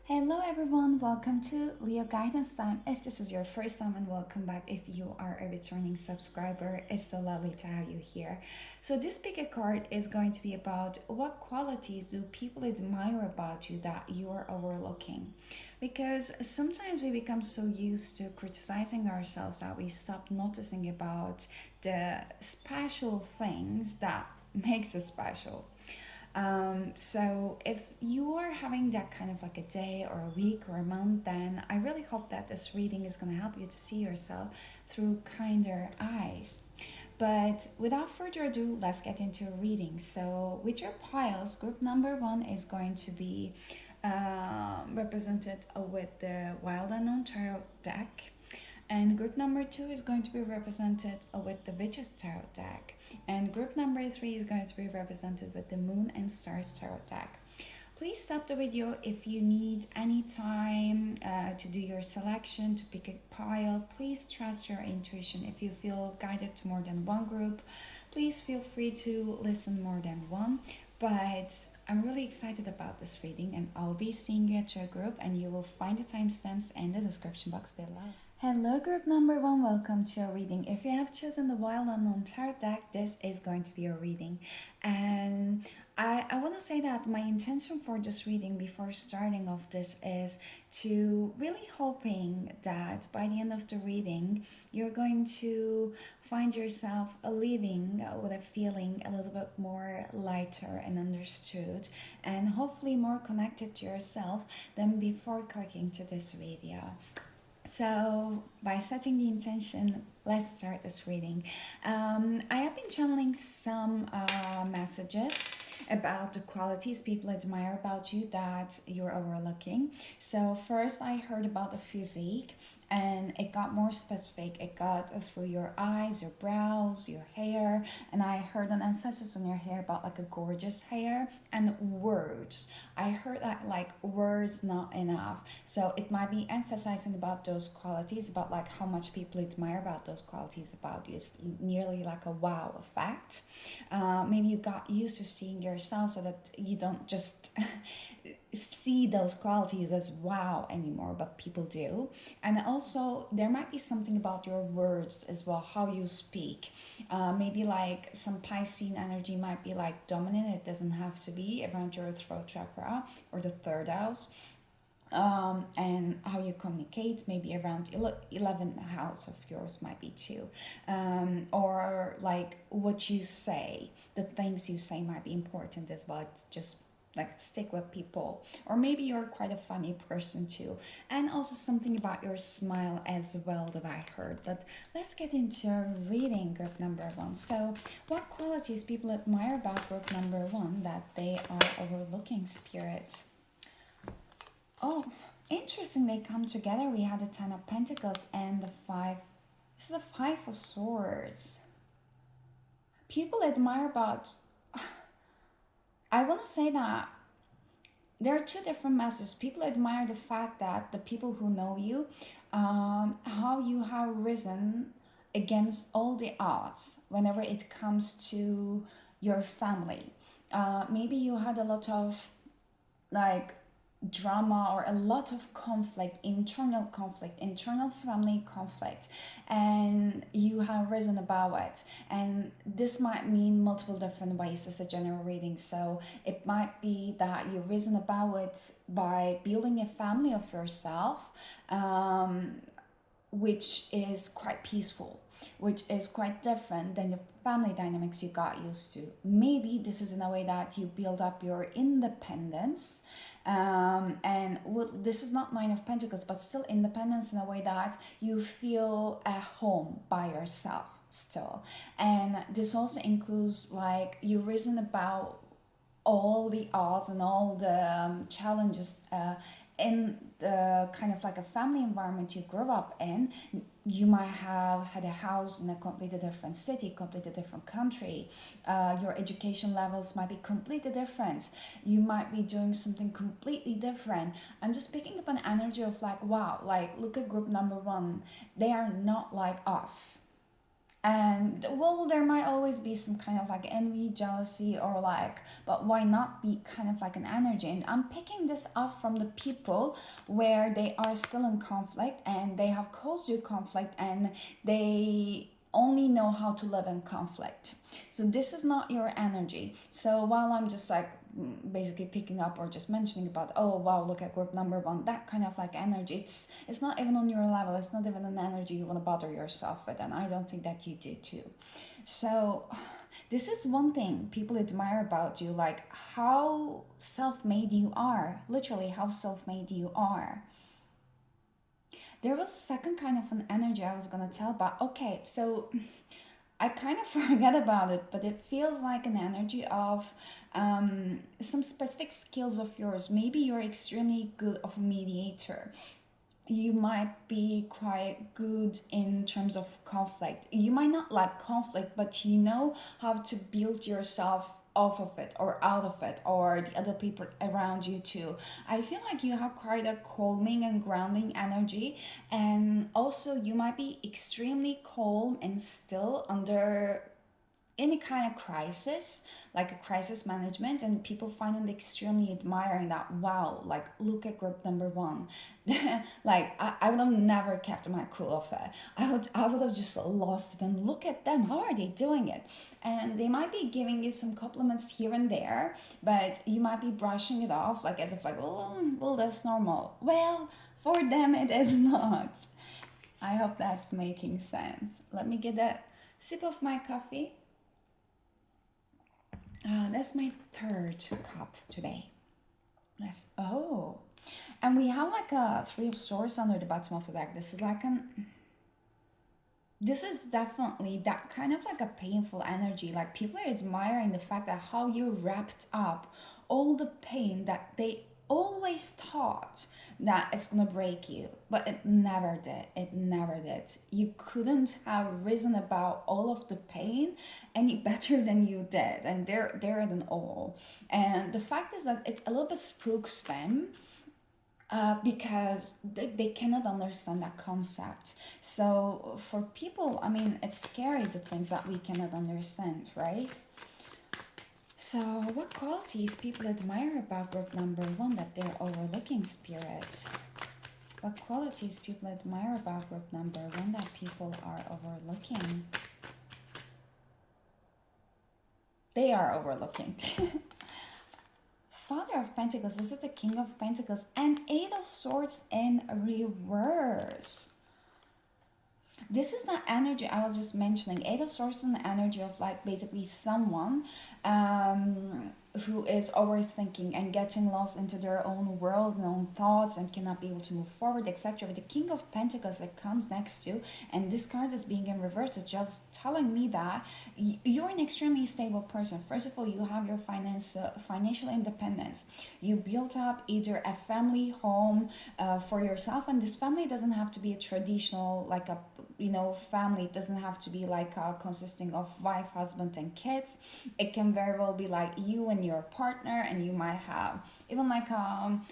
Hello everyone, welcome to Leoguidance time. If this is your first time, and welcome back if you are a returning subscriber. It's so lovely to have you here. So this pick card is going to be about what qualities do people admire about you that you are overlooking. Because sometimes we become so used to criticizing ourselves that we stop noticing about the special things that makes us special. So if you are having that kind of like a day or a week or a month, then I really hope that this reading is going to help you to see yourself through kinder eyes. But without further ado, let's get into a reading. So with your piles, group number one is going to be represented with the Wild Unknown Tarot deck. And group number two is going to be represented with the Witches Tarot deck. And group number three is going to be represented with the Moon and Stars Tarot deck. Please stop the video if you need any time to do your selection, to pick a pile. Please trust your intuition. If you feel guided to more than one group, please feel free to listen more than one. But I'm really excited about this reading, and I'll be seeing you at your group, and you will find the timestamps in the description box below. Hello, group number one. Welcome to your reading. If you have chosen the Wild Unknown Tarot deck, this is going to be your reading. And I want to say that my intention for this reading before starting off this is to really hoping that by the end of the reading, you're going to find yourself living with a feeling a little bit more lighter and understood, and hopefully more connected to yourself than before clicking to this video. So, by setting the intention, let's start this reading. I have been channeling some messages about the qualities people admire about you that you're overlooking. So, first, I heard about the physique, and it got more specific. It got through your eyes, your brows, your hair, and I heard an emphasis on your hair about like a gorgeous hair and words. I heard that like words not enough. So it might be emphasizing about those qualities, about like how much people admire about those qualities about you. It's nearly like a wow effect. Maybe you got used to seeing yourself so that you don't just see those qualities as wow anymore, but people do. And also, there might be something about your words as well, how you speak. Maybe like some Piscean energy might be like dominant, it doesn't have to be around your throat chakra or the third house. And how you communicate, maybe around 11th house of yours might be too, or like what you say, the things you say might be important as well. It's just like stick with people, or maybe you're quite a funny person too, and also something about your smile as well that I heard. But let's get into reading group number one. So what qualities people admire about group number one that they are overlooking, spirit? Oh, interesting. They come together. We had the Ten of Pentacles and the Five. This is the Five of Swords. People admire about. I want to say that there are two different messages. People admire the fact that the people who know you, how you have risen against all the odds whenever it comes to your family. Maybe you had a lot of like drama or a lot of conflict, internal family conflict, and you have risen above it. And this might mean multiple different ways as a general reading. So it might be that you've risen above it by building a family of yourself, which is quite peaceful, which is quite different than the family dynamics you got used to. Maybe this is in a way that you build up your independence. And well, this is not Nine of Pentacles, but still independence in a way that you feel at home by yourself still. And this also includes like you've risen about all the odds and all the challenges in the kind of like a family environment you grew up in. You might have had a house in a completely different city, completely different country. Your education levels might be completely different. You might be doing something completely different. I'm just picking up an energy of like, wow, like look at group number one. They are not like us. And well, there might always be some kind of like envy, jealousy, or like, but why not be kind of like an energy? And I'm picking this up from the people where they are still in conflict and they have caused you conflict and they only know how to live in conflict. So this is not your energy. So while I'm just like basically picking up or just mentioning about, oh wow, look at group number one, that kind of like energy, it's not even on your level, it's not even an energy you want to bother yourself with, and I don't think that you do too. So this is one thing people admire about you, like how self-made you are, literally how self-made you are. There was a second kind of an energy I was gonna tell about. Okay, so I kind of forget about it, but it feels like an energy of some specific skills of yours. Maybe you're extremely good of a mediator. You might be quite good in terms of conflict. You might not like conflict, but you know how to build yourself off of it or out of it, or the other people around you too. I feel like you have quite a calming and grounding energy, and also you might be extremely calm and still under any kind of crisis, like a crisis management, and people find it extremely admiring that, wow, like look at group number one. Like I would have never kept my cool off it. I would have just lost it, and look at them, how are they doing it? And they might be giving you some compliments here and there, but you might be brushing it off like as if like, well that's normal. Well, for them it is not. I hope that's making sense. Let me get a sip of my coffee. That's my third cup today. Let's. Oh, and we have like a three of swords under the bottom of the deck. This is like an. This is definitely that kind of like a painful energy. Like people are admiring the fact that how you wrapped up all the pain that they always thought that it's gonna break you, but it never did. It never did. You couldn't have risen about all of the pain any better than you did, and they're than all. And the fact is that it a little bit spooks them because they cannot understand that concept. So for people, I mean, it's scary the things that we cannot understand, right? So what qualities people admire about group number one that they're overlooking, spirits? What qualities people admire about group number one that people are overlooking? They are overlooking. Father of Pentacles, this is the King of Pentacles, and Eight of Swords in reverse. This is the energy I was just mentioning. Eight of Swords is the energy of like basically someone who is overthinking and getting lost into their own world and own thoughts and cannot be able to move forward, etc. With the King of Pentacles that comes next to, and this card is being in reverse, it's just telling me that you're an extremely stable person. First of all, you have your financial independence. You built up either a family home for yourself, and this family doesn't have to be a traditional like a family. It doesn't have to be like consisting of wife, husband, and kids. It can very well be like you and your partner, and you might have even like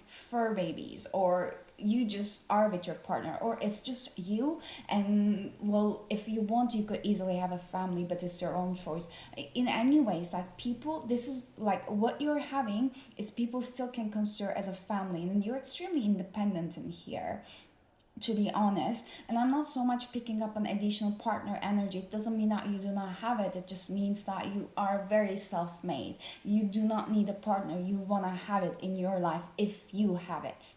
fur babies, or you just are with your partner, or it's just you. And well, if you want, you could easily have a family, but it's your own choice. In any ways, like people, this is like what you're having is people still can consider as a family, and you're extremely independent in here, to be honest. And I'm not so much picking up an additional partner energy. It doesn't mean that you do not have it. It just means that you are very self-made. You do not need a partner. You want to have it in your life if you have it.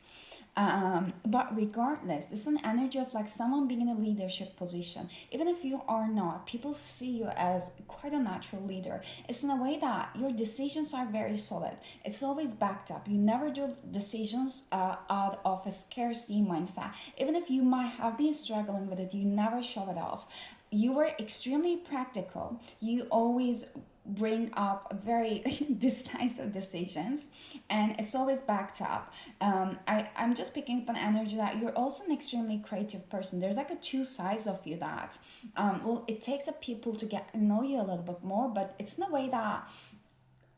But regardless, this is an energy of like someone being in a leadership position. Even if you are not, people see you as quite a natural leader. It's in a way that your decisions are very solid. It's always backed up. You never do decisions out of a scarcity mindset. Even if you might have been struggling with it, you never shove it off. You are extremely practical. You always bring up very decisive decisions, and it's always backed up. I'm just picking up an energy that you're also an extremely creative person. There's like a two sides of you that well, it takes a people to get to know you a little bit more, but it's in a way that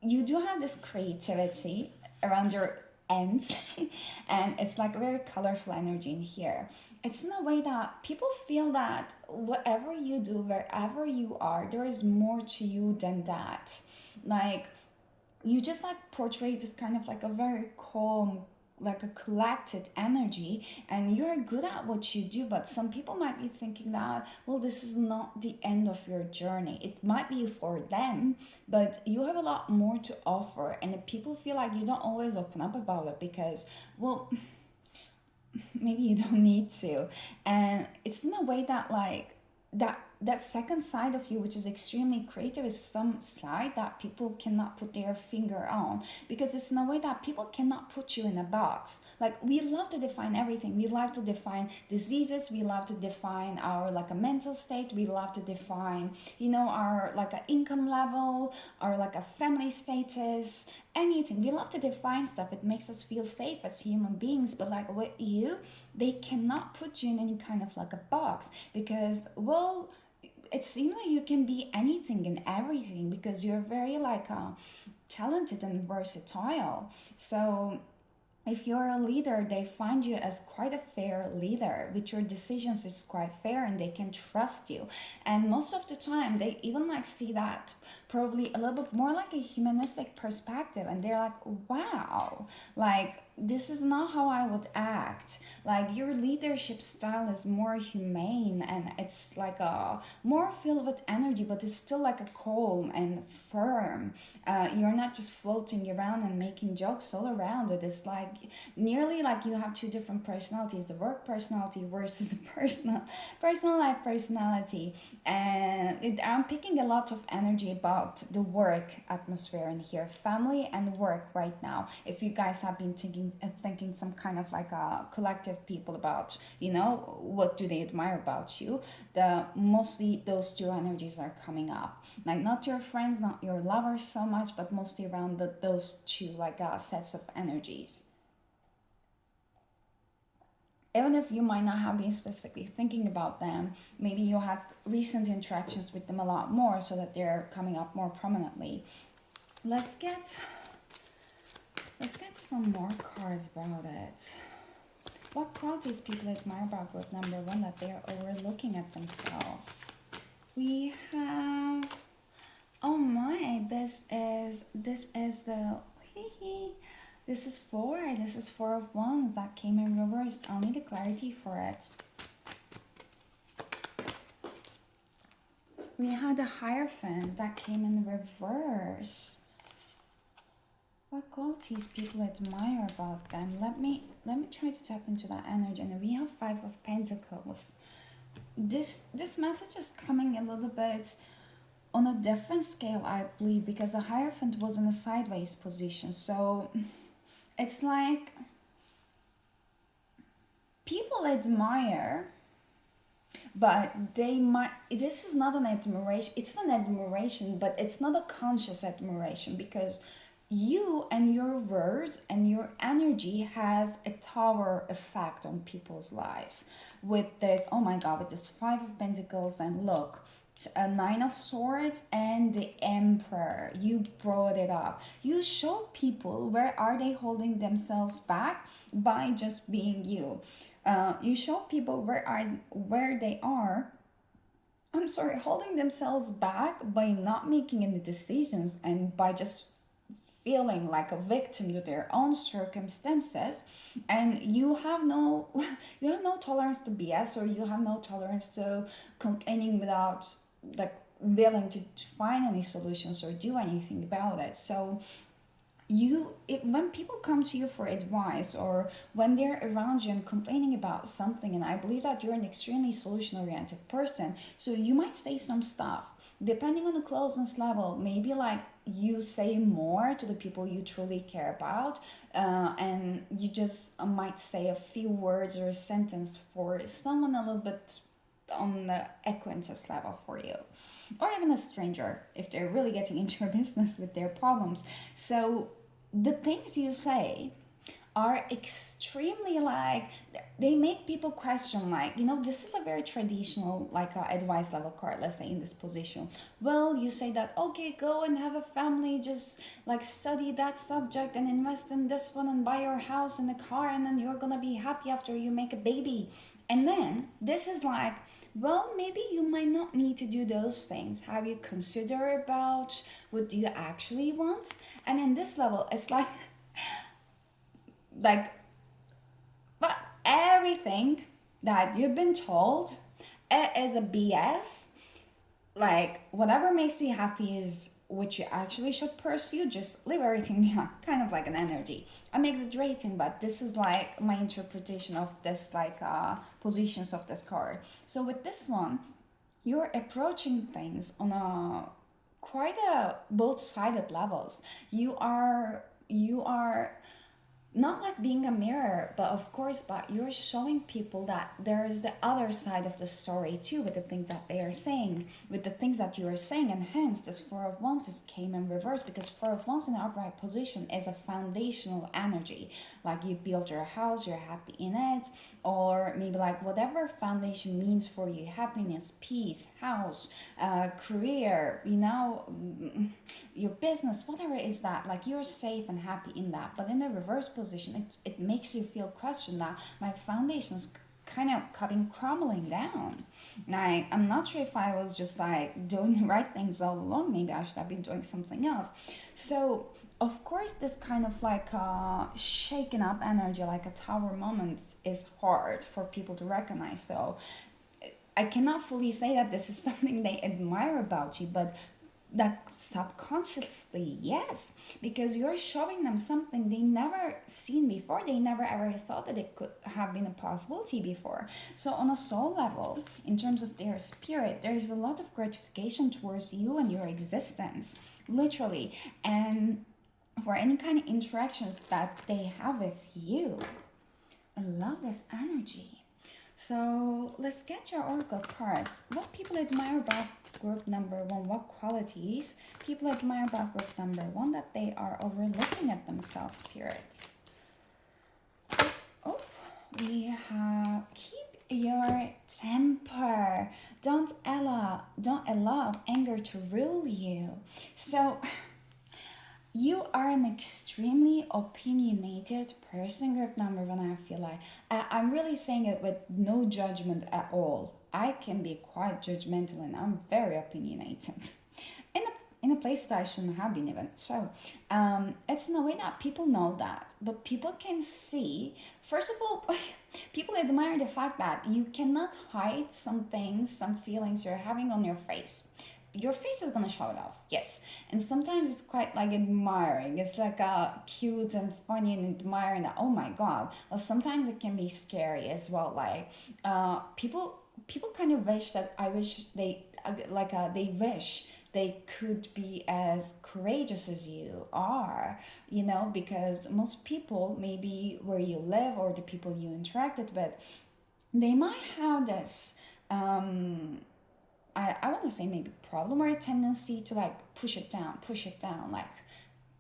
you do have this creativity around your ends and it's like very colorful energy in here. It's in a way that people feel that whatever you do, wherever you are, there is more to you than that. Like you just like portray this kind of like a very calm, like a collected energy, and you're good at what you do. But some people might be thinking that, well, this is not the end of your journey. It might be for them, but you have a lot more to offer, and if people feel like you don't always open up about it because, well, maybe you don't need to. And it's in a way that like that second side of you, which is extremely creative, is some side that people cannot put their finger on, because it's in a way that people cannot put you in a box. Like we love to define everything. We love to define diseases, we love to define our like a mental state, we love to define, you know, our like a income level, our like a family status, anything. We love to define stuff. It makes us feel safe as human beings. But like with you, they cannot put you in any kind of like a box, because, well, it seems like you can be anything and everything because you're very like talented and versatile. So if you're a leader, they find you as quite a fair leader. With your decisions, it's quite fair and they can trust you. And most of the time, they even like see that probably a little bit more like a humanistic perspective, and they're like, wow, like this is not how I would act. Like your leadership style is more humane and it's like a more filled with energy, but it's still like a calm and firm. You're not just floating around and making jokes all around it. It's like nearly like you have two different personalities: the work personality versus the personal life personality. And I'm picking a lot of energy about the work atmosphere in here, family and work right now. If you guys have been thinking some kind of like a collective people about, you know, what do they admire about you, the mostly those two energies are coming up. Like not your friends, not your lovers so much, but mostly around those two like sets of energies. Even if you might not have been specifically thinking about them, maybe you had recent interactions with them a lot more, so that they're coming up more prominently. Let's get some more cards about it. What qualities people admire about group number one that they are overlooking at themselves? We have, oh my, this is the this is four. This is four of wands that came in reversed. I'll need a clarity for it. We had a Hierophant that came in reverse. What qualities people admire about them? Let me try to tap into that energy. And we have Five of Pentacles. This message is coming a little bit on a different scale, I believe, because the Hierophant was in a sideways position. So it's like people admire, but they might, this is not an admiration, it's an admiration, but it's not a conscious admiration, because you and your words and your energy has a tower effect on people's lives. With this, oh my god, with this Five of Pentacles, and look, a Nine of Swords and the Emperor, you brought it up. You show people where are they holding themselves back by just being you. You show people where they are, I'm sorry, holding themselves back by not making any decisions and by just feeling like a victim to their own circumstances. And you have no you have no tolerance to BS, or you have no tolerance to complaining without like willing to find any solutions or do anything about it. So when people come to you for advice, or when they're around you and complaining about something, and I believe that you're an extremely solution oriented person, so you might say some stuff depending on the closeness level. Maybe like you say more to the people you truly care about, and you just might say a few words or a sentence for someone a little bit on the acquaintance level for you, or even a stranger if they're really getting into your business with their problems. So the things you say are extremely like, they make people question, like, this is a very traditional like advice level card, let's say, in this position. Well, you say that, okay, go and have a family, just like study that subject and invest in this one and buy your house and a car, and then you're gonna be happy after you make a baby. And then this is like, well, maybe you might not need to do those things. Have you considered about what do you actually want? And in this level, it's like, but everything that you've been told, it is a BS. Like, whatever makes you happy is what you actually should pursue. Just leave everything behind. Kind of like an energy. I'm exaggerating, but this is like my interpretation of this, like positions of this card. So with this one, you're approaching things on a quite a both-sided levels. You are not like being a mirror, but of course, but you're showing people that there is the other side of the story too, with the things that they are saying, with the things that you are saying. And hence this Four of Wands is came in reverse, because Four of Wands in the upright position is a foundational energy. Like, you build your house, you're happy in it, or maybe like whatever foundation means for you, happiness, peace, house, career, your business, whatever it is, that like you're safe and happy in that. But in the reverse position, it makes you feel questioned that my foundation's kind of coming crumbling down. Like, I'm not sure if I was just like doing the right things all along. Maybe I should have been doing something else. So of course, this kind of like shaken up energy, like a tower moment, is hard for people to recognize. So I cannot fully say that this is something they admire about you, but that subconsciously, yes, because you're showing them something they never seen before. They never ever thought that it could have been a possibility before. So on a soul level, in terms of their spirit, there's a lot of gratification towards you and your existence, literally. And for any kind of interactions that they have with you, I love this energy. So let's get your oracle cards. What people admire about group number one? What qualities people admire about group number one that they are overlooking at themselves, Spirit? Oh, we have keep your temper. Don't allow anger to rule you. So you are an extremely opinionated person, group number one. I feel like I'm really saying it with no judgment at all. I can be quite judgmental and I'm very opinionated in a place that I shouldn't have been even. So it's in a way that people know that, but people can see. First of all, people admire the fact that you cannot hide some things, some feelings you're having on your face. Your face is gonna show it off, yes. And sometimes it's quite like admiring. It's like cute and funny and admiring that, oh my god. Well, sometimes it can be scary as well. Like people kind of wish that I wish they wish they could be as courageous as you are, because most people, maybe where you live or the people you interacted with, they might have this I want to say maybe problem or a tendency to like push it down, like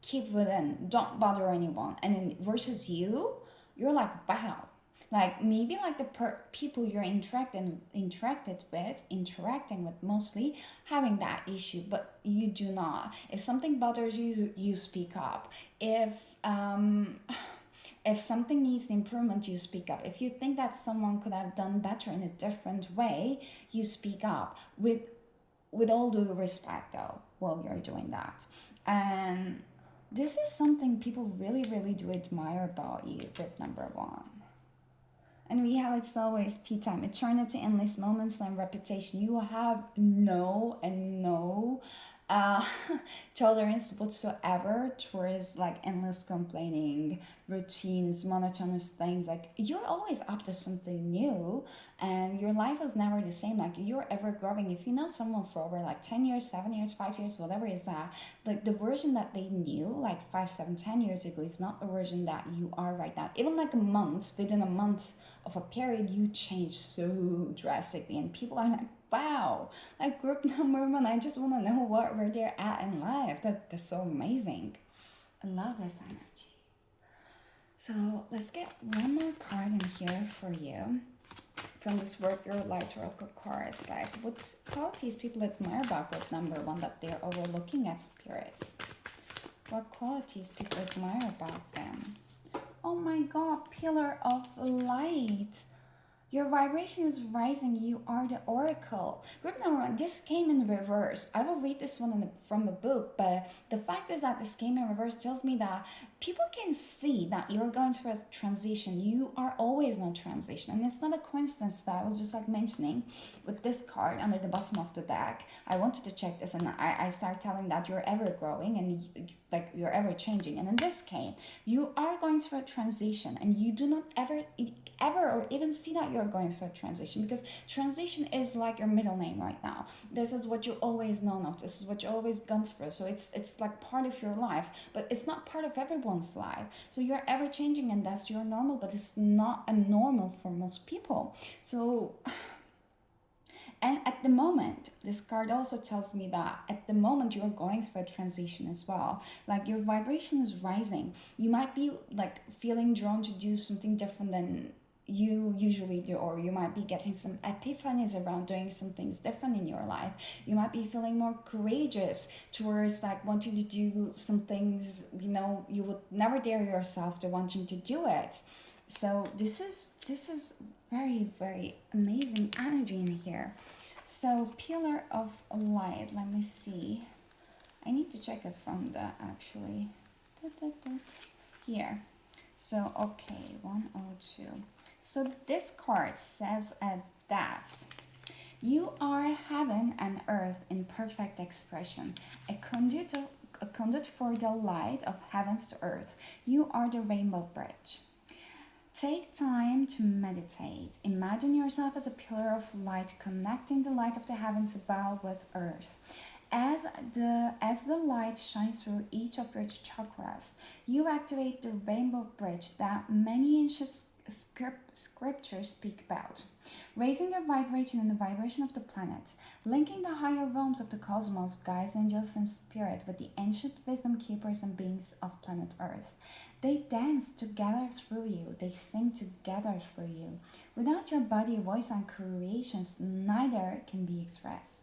keep within, don't bother anyone. And then versus you're like, wow. Like maybe like the people you're interacting with mostly having that issue, but you do not. If something bothers you, you speak up. If something needs improvement, you speak up. If you think that someone could have done better in a different way, you speak up with all due respect, though, while you're doing that. And this is something people really, really do admire about you, group number one. And we have It's Always Tea Time, eternity, endless moments, and repetition. You have no uh, tolerance whatsoever towards like endless complaining, routines, monotonous things. Like you're always up to something new, and your life is never the same. Like you're ever growing. If you know someone for over like 10 years, 7 years, 5 years, whatever is that, like the version that they knew like 5, 7, 10 years ago is not the version that you are right now. Even like a month, within a month of a period, you change so drastically, and people are like, wow, like group number one, I just want to know where they're at in life. That's so amazing. I love this energy. So let's get one more card in here for you from this Work Your Light Oracle cards. Like, what qualities people admire about group number one that they're overlooking as spirits? What qualities people admire about them? Oh my god, pillar of light. Your vibration is rising. You are the oracle. Group number one, this came in reverse. I will read this one from a book, but the fact is that this came in reverse tells me that people can see that you're going through a transition. You are always in a transition. And it's not a coincidence that I was just like mentioning with this card under the bottom of the deck. I wanted to check this and I start telling that you're ever growing and like you're ever changing. And then this came. You are going through a transition and you do not ever or even see that you're going through a transition, because transition is like your middle name right now. This is what you always known of. This is what you always gone through. So it's like part of your life, but it's not part of everyone's life. So you're ever changing and that's your normal, but it's not a normal for most people. So and at the moment, this card also tells me that at the moment you're going through a transition as well. Like your vibration is rising. You might be like feeling drawn to do something different than you usually do, or you might be getting some epiphanies around doing some things different in your life. You might be feeling more courageous towards like wanting to do some things you would never dare yourself to wanting to do it. So this is very, very amazing energy in here. So pillar of light, let me see. I need to check it from the actually here. So okay, 102. So this card says that you are heaven and earth in perfect expression, a conduit for the light of heavens to earth. You are the rainbow bridge. Take time to meditate. Imagine yourself as a pillar of light connecting the light of the heavens above with earth. As the light shines through each of your chakras, you activate the rainbow bridge that many ancient scriptures speak about, raising your vibration and the vibration of the planet, linking the higher realms of the cosmos, guides, angels, and spirit with the ancient wisdom keepers and beings of planet Earth. They dance together through you, they sing together through you. Without your body, voice, and creations, neither can be expressed.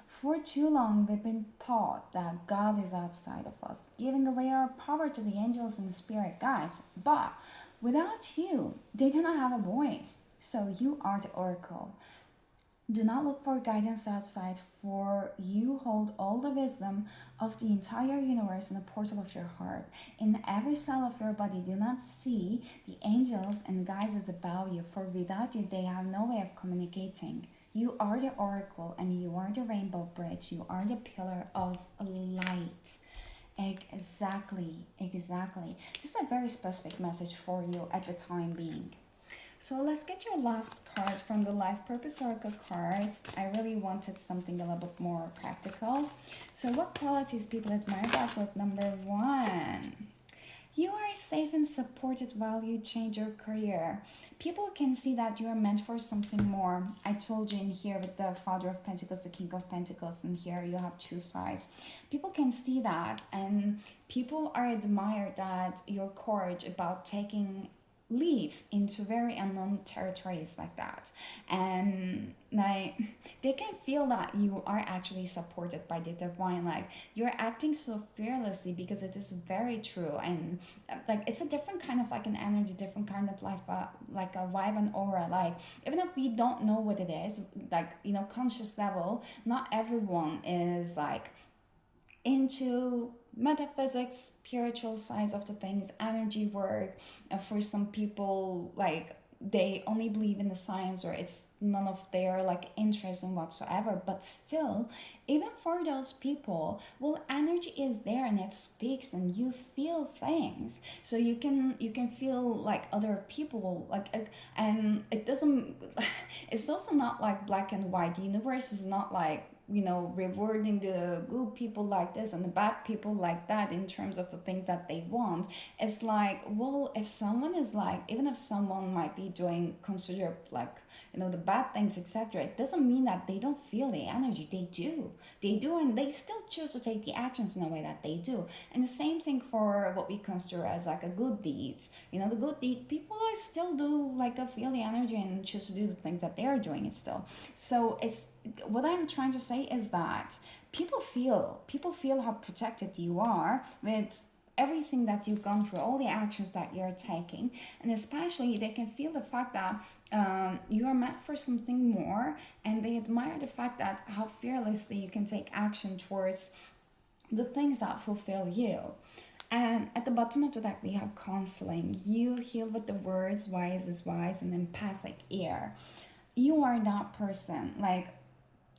For too long, we've been taught that God is outside of us, giving away our power to the angels and spirit guides. But without you, they do not have a voice. So you are the oracle. Do not look for guidance outside, for you hold all the wisdom of the entire universe in the portal of your heart. In every cell of your body, do not see the angels and guides above you, for without you, they have no way of communicating. You are the oracle and you are the rainbow bridge. You are the pillar of light. Exactly, exactly. This is a very specific message for you at the time being. So let's get your last card from the Life Purpose Oracle cards. I really wanted something a little bit more practical. So what qualities people admire about group number one? You are safe and supported while you change your career. People can see that you are meant for something more. I told you in here with the Father of Pentacles, the King of Pentacles, and here you have two sides. People can see that, and people are admired that your courage about taking leaves into very unknown territories like that, and like they can feel that you are actually supported by the divine. Like you're acting so fearlessly because it is very true, and like it's a different kind of like an energy, different kind of life, like a vibe and aura. Like even if we don't know what it is, like conscious level, not everyone is like into metaphysics, spiritual sides of the things, energy work. For some people, like they only believe in the science, or it's none of their like interest in whatsoever. But still, even for those people, well, energy is there and it speaks, and you feel things. So you can feel like other people, like, and it doesn't. It's also not like black and white. The universe is not like rewarding the good people like this and the bad people like that in terms of the things that they want. It's like, well, if someone is like, even if someone might be doing consider like, the bad things, etc., it doesn't mean that they don't feel the energy. They do, and they still choose to take the actions in a way that they do. And the same thing for what we consider as like a good deeds. The good deed people still do like a feel the energy and choose to do the things that they are doing it still. So it's what I'm trying to say is that people feel how protected you are with everything that you've gone through, all the actions that you're taking, and especially they can feel the fact that you are meant for something more, and they admire the fact that how fearlessly you can take action towards the things that fulfill you. And at the bottom of the deck, we have counseling. You heal with the words, wise is wise, and empathic ear. You are that person. Like,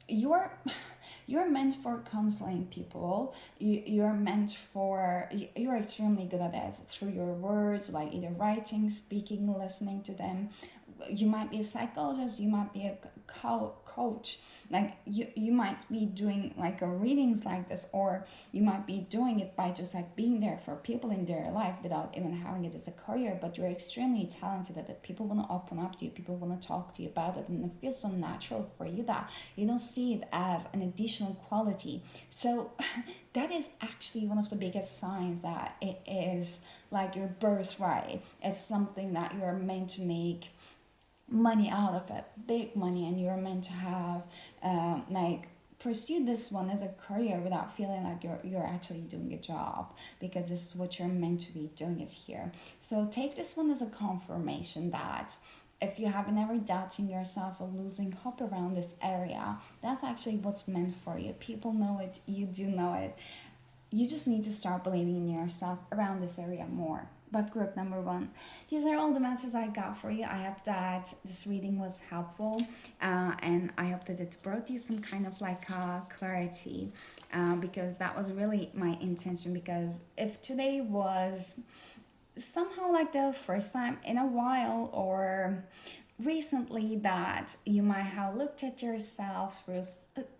you're you're meant for counseling people. You're meant for, you're extremely good at it through your words, like either writing, speaking, listening to them. You might be a psychologist, you might be a coach, like you might be doing like a readings like this, or you might be doing it by just like being there for people in their life without even having it as a career. But you're extremely talented at it. People want to open up to you, people want to talk to you about it, and it feels so natural for you that you don't see it as an additional quality. So that is actually one of the biggest signs that it is like your birthright. It's something that you're meant to make money out of it, big money, and you're meant to have like pursue this one as a career without feeling like you're actually doing a job, because this is what you're meant to be doing it here. So take this one as a confirmation that if you have been ever doubting yourself or losing hope around this area, that's actually what's meant for you. People know it, you do know it. You just need to start believing in yourself around this area more. But group number one, these are all the messages I got for you. I hope that this reading was helpful, and I hope that it brought you some kind of like clarity, because that was really my intention. Because if today was somehow like the first time in a while, or recently, that you might have looked at yourself through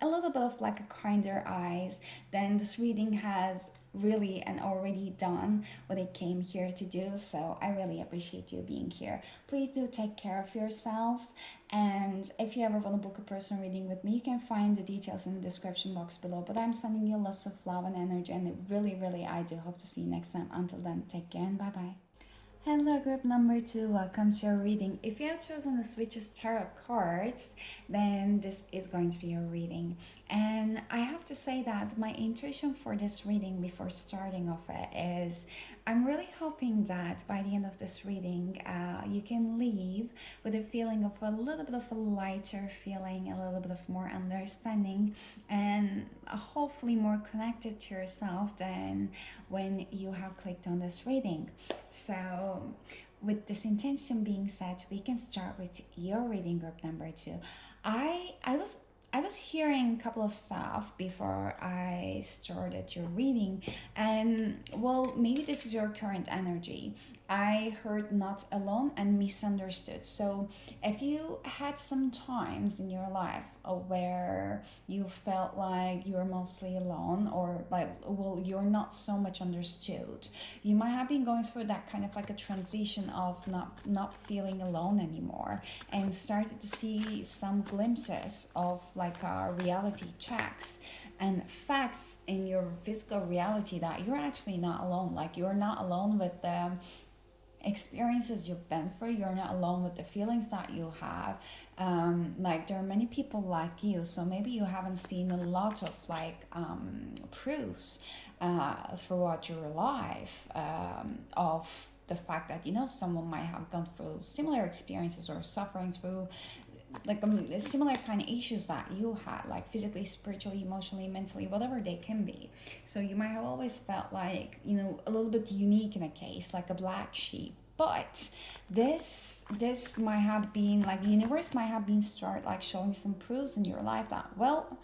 a little bit of like a kinder eyes, then this reading has really and already done what it came here to do. So I really appreciate you being here. Please do take care of yourselves, and if you ever want to book a personal reading with me, you can find the details in the description box below. But I'm sending you lots of love and energy, and really I do hope to see you next time. Until then, take care and bye bye. Hello, group number two. Welcome to your reading. If you have chosen the Switches Tarot cards, then this is going to be your reading. And I have to say that my intuition for this reading before starting off it is I'm really hoping that by the end of this reading, you can leave with a feeling of a little bit of a lighter feeling, a little bit of more understanding, and hopefully more connected to yourself than when you have clicked on this reading. So, with this intention being said, we can start with your reading, group number two. I was hearing a couple of stuff before I started your reading, and well, maybe this is your current energy. I heard not alone and misunderstood. So, if you had some times in your life where you felt like you were mostly alone, or like, well, you're not so much understood, you might have been going through that kind of like a transition of not feeling alone anymore, and started to see some glimpses of like reality checks and facts in your physical reality that you're actually not alone. Like, you're not alone with the experiences you've been through, you're not alone with the feelings that you have. Like, there are many people like you, so maybe you haven't seen a lot of like proofs throughout your life, of the fact that someone might have gone through similar experiences or suffering through like similar kind of issues that you had, like physically, spiritually, emotionally, mentally, whatever they can be. So you might have always felt like a little bit unique in a case, like a black sheep. But this might have been like the universe might have been start like showing some proofs in your life that, well,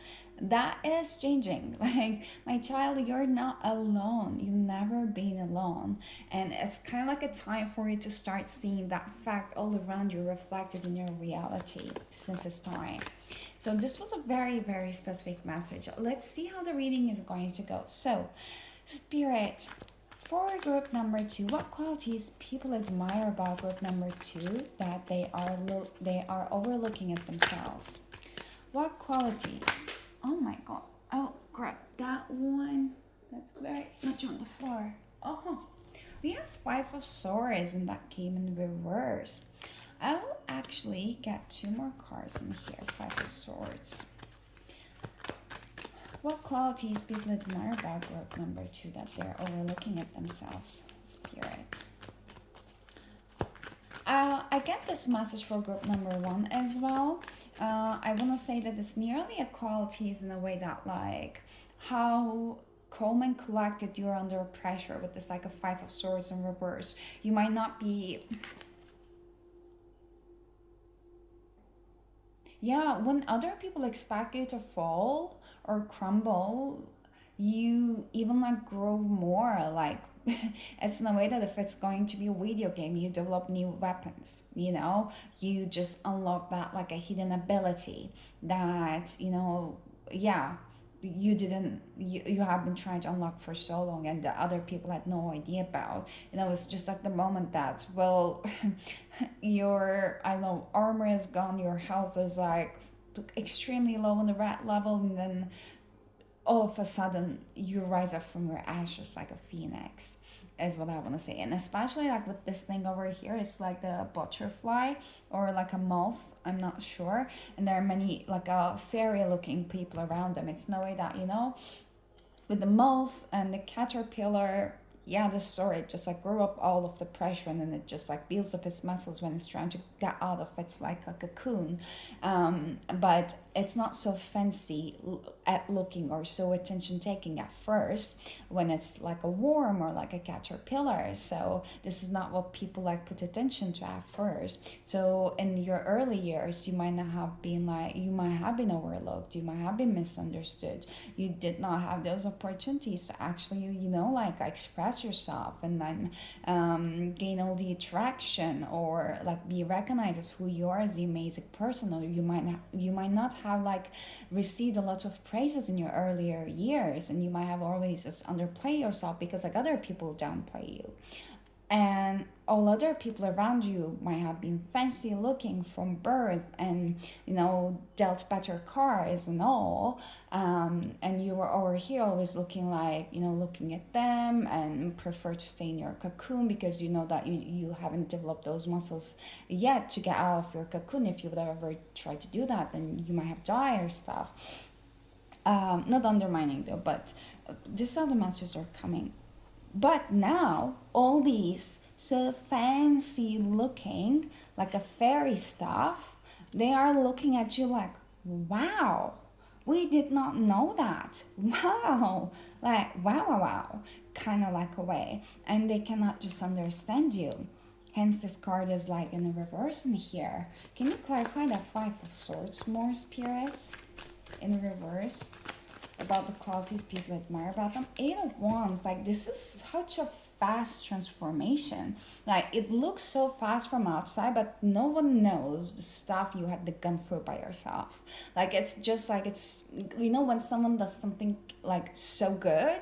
That is changing. Like, my child, you're not alone. You've never been alone. And it's kind of like a time for you to start seeing that fact all around you reflected in your reality since this time. So, this was a very, very specific message. Let's see how the reading is going to go. So, Spirit, for group number two, what qualities people admire about group number two that they are overlooking at themselves? What qualities? Oh my god. Oh, grab that one. That's very much on the floor. Oh, we have Five of Swords and that came in reverse. I will actually get two more cards in here. Five of Swords. What qualities people admire about group number two that they're overlooking at themselves? Spirit. I get this message for group number one as well. I want to say that it's nearly a qualities in a way that, like, how calm and collected you're under pressure with this, like, a Five of Swords in reverse. You might not be. Yeah, when other people expect you to fall or crumble, you even like grow more like it's in a way that if it's going to be a video game, you develop new weapons, you just unlock that like a hidden ability that, yeah, you have been trying to unlock for so long and the other people had no idea about. It's just like the moment that, well, your, I don't know, armor is gone, your health is like extremely low on the red level, and then all of a sudden you rise up from your ashes like a phoenix, is what I want to say. And especially like with this thing over here, it's like the butterfly or like a moth, I'm not sure, and there are many like a fairy looking people around them. It's no way that, with the moth and the caterpillar, yeah, the story just like grew up all of the pressure, and then it just like builds up its muscles when it's trying to get out of its like a cocoon. But it's not so fancy at looking or so attention taking at first when it's like a worm or like a caterpillar. So this is not what people like put attention to at first. So in your early years, you might not have been like, you might have been overlooked, you might have been misunderstood, you did not have those opportunities to actually, like express yourself and then gain all the attraction or like be recognized as who you are as the amazing person. Or you might not have like received a lot of praises in your earlier years, and you might have always just underplay yourself because like other people downplay you, and all other people around you might have been fancy looking from birth and dealt better cars and all, and you were over here always looking like looking at them and prefer to stay in your cocoon because you know that you haven't developed those muscles yet to get out of your cocoon. If you would have ever tried to do that, then you might have died or stuff. Not undermining though, but this is how the masters are coming. But now, all these so fancy looking, like a fairy stuff, they are looking at you like, wow, we did not know that. Wow, like, wow, wow, wow, kind of like a way. And they cannot just understand you. Hence, this card is like in the reverse in here. Can you clarify that Five of Swords more, Spirit? In reverse, about the qualities people admire about them. Eight of Wands, like this is such a fast transformation. Like it looks so fast from outside, but no one knows the stuff you had to gun through by yourself. Like it's just like it's when someone does something like so good,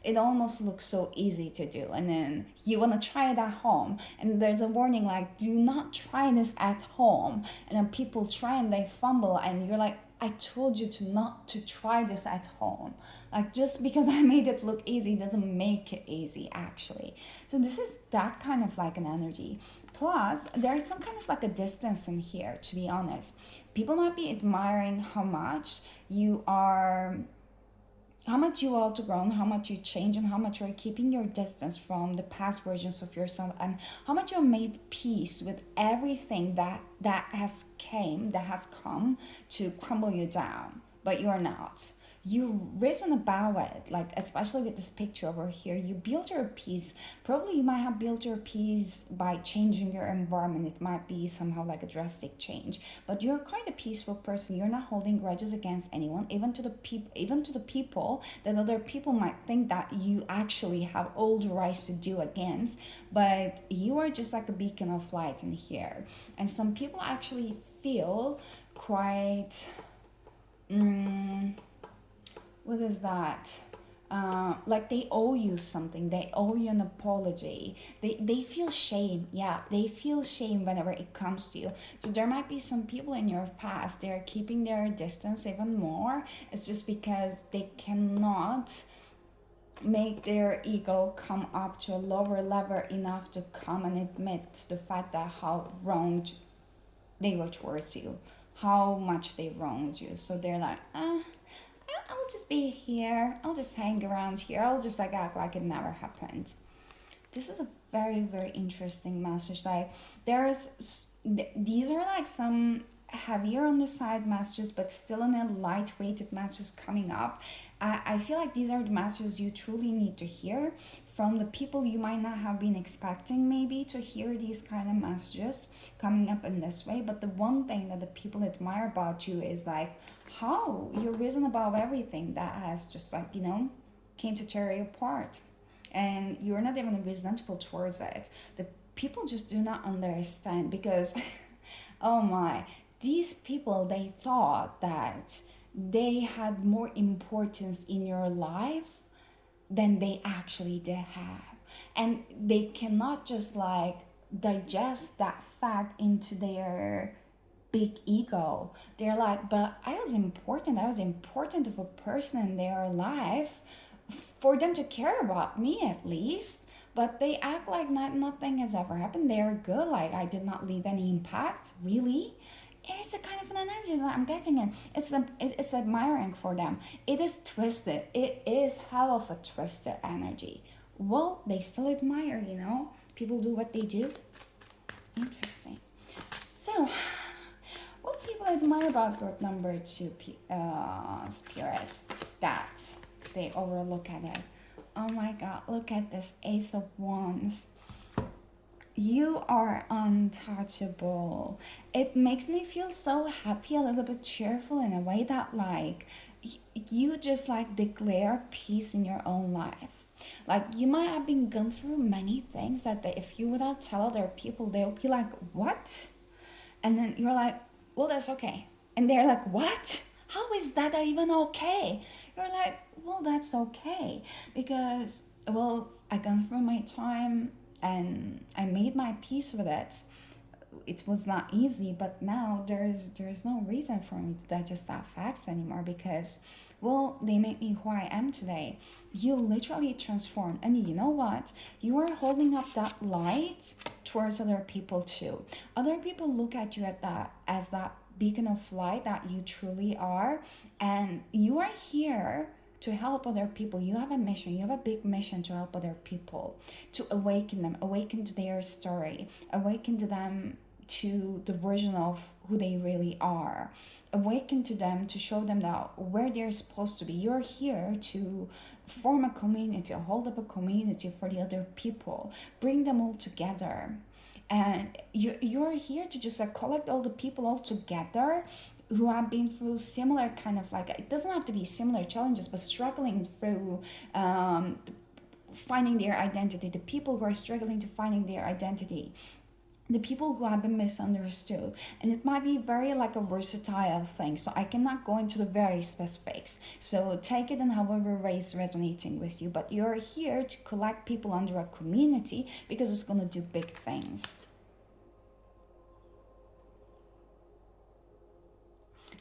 it almost looks so easy to do, and then you want to try it at home and there's a warning like do not try this at home, and then people try and they fumble and you're like, I told you to not to try this at home. Like just because I made it look easy doesn't make it easy actually. So this is that kind of like an energy. Plus there's some kind of like a distance in here, to be honest. People might be admiring how much you are, how much you outgrown, how much you change, and how much you're keeping your distance from the past versions of yourself, and how much you made peace with everything that has come to crumble you down. But you're not. you reason about it, like especially with this picture over here. You build your peace. Probably you might have built your peace by changing your environment. It might be somehow like a drastic change, but you're quite a peaceful person. You're not holding grudges against anyone, even to the people that other people might think that you actually have all the rights to do against. But you are just like a beacon of light in here. And some people actually feel quite mm, what is that? Like they owe you something. They owe you an apology. They feel shame. Yeah, they feel shame whenever it comes to you. So there might be some people in your past. They're keeping their distance even more. It's just because they cannot make their ego come up to a lower level enough to come and admit the fact that how wronged they were towards you, how much they wronged you. So they're like, I'll just be here. I'll just hang around here. I'll just like act like it never happened. This is a very very interesting message. Like these are like some heavier on the side messages, but still in a light weighted messages coming up. I feel like these are the messages you truly need to hear from the people you might not have been expecting maybe to hear these kind of messages coming up in this way. But the one thing that the people admire about you is like how you're risen above everything that has just like, came to tear you apart. And you're not even resentful towards it. The people just do not understand because, oh my, these people, they thought that they had more importance in your life than they actually did have. And they cannot just like digest that fact into their big ego. They're like, but I was important. I was important of a person in their life for them to care about me at least. But they act like nothing has ever happened. They're good. Like I did not leave any impact. Really? It's a kind of an energy that I'm getting in. It's admiring for them. It is twisted. It is hell of a twisted energy. Well, they still admire. People do what they do. Interesting. So, what people admire about group number two spirit that they overlook at it. Oh my god, look at this Ace of Wands. You are untouchable. It makes me feel so happy, a little bit cheerful in a way that like you just like declare peace in your own life. Like you might have been gone through many things that if you would not tell other people, they'll be like, what? And then you're like, well, that's okay. And they're like, what? How is that even okay? You're like, well, that's okay. Because, well, I gone through my time and I made my peace with it. It was not easy, but now there's no reason for me to digest that facts anymore because, well, they make me who I am today. You literally transformed, and you know what? You are holding up that light towards other people too. Other people look at you at that as that beacon of light that you truly are, and you are here to help other people. You have a mission. You have a big mission to help other people, to awaken them, awaken to their story, awaken to them to the version of who they really are, awaken to them to show them that where they're supposed to be. You're here to form a community, hold up a community for the other people, bring them all together. And you're here to just like collect all the people all together who have been through similar kind of like, it doesn't have to be similar challenges, but struggling through finding their identity, the people who are struggling to finding their identity, the people who have been misunderstood. And it might be very like a versatile thing, so I cannot go into the very specifics, so take it in however way is resonating with you. But you're here to collect people under a community because it's going to do big things.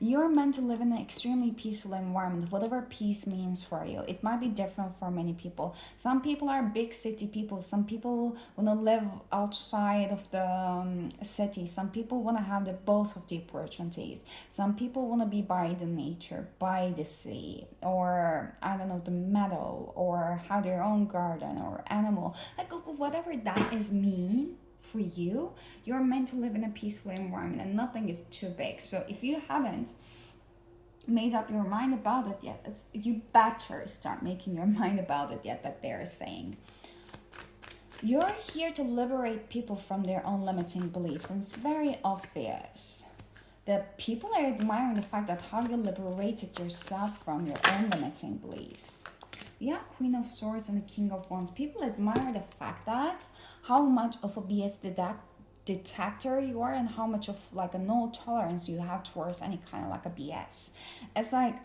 You're meant to live in an extremely peaceful environment, whatever peace means for you. It might be different for many people. Some people are big city people. Some people want to live outside of the city. Some people want to have both of the opportunities. Some people want to be by the nature, by the sea, or I don't know, the meadow, or have their own garden or animal. Like whatever that is mean for you, you're meant to live in a peaceful environment and nothing is too big. So if you haven't made up your mind about it yet. It's, you better start making your mind about it yet, that they're saying. You're here to liberate people from their own limiting beliefs, and it's very obvious. The people are admiring the fact that how you liberated yourself from your own limiting beliefs. Yeah, Queen of Swords and the King of Wands. People admire the fact that how much of a BS detector you are, and how much of like a no tolerance you have towards any kind of like a BS. It's like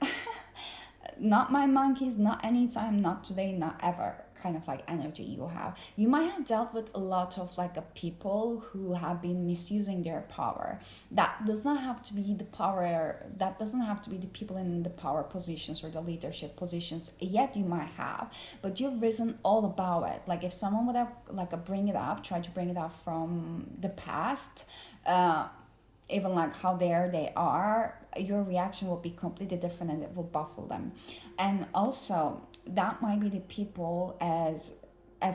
not my monkeys, not anytime, not today, not ever kind of like energy you have. You might have dealt with a lot of like a people who have been misusing their power. That does not have to be the power, that doesn't have to be the people in the power positions or the leadership positions, yet you might have, but you've risen all about it. Like if someone would have like a bring it up, try to bring it up from the past, even like how there they are, your reaction will be completely different and it will baffle them. And also that might be the people as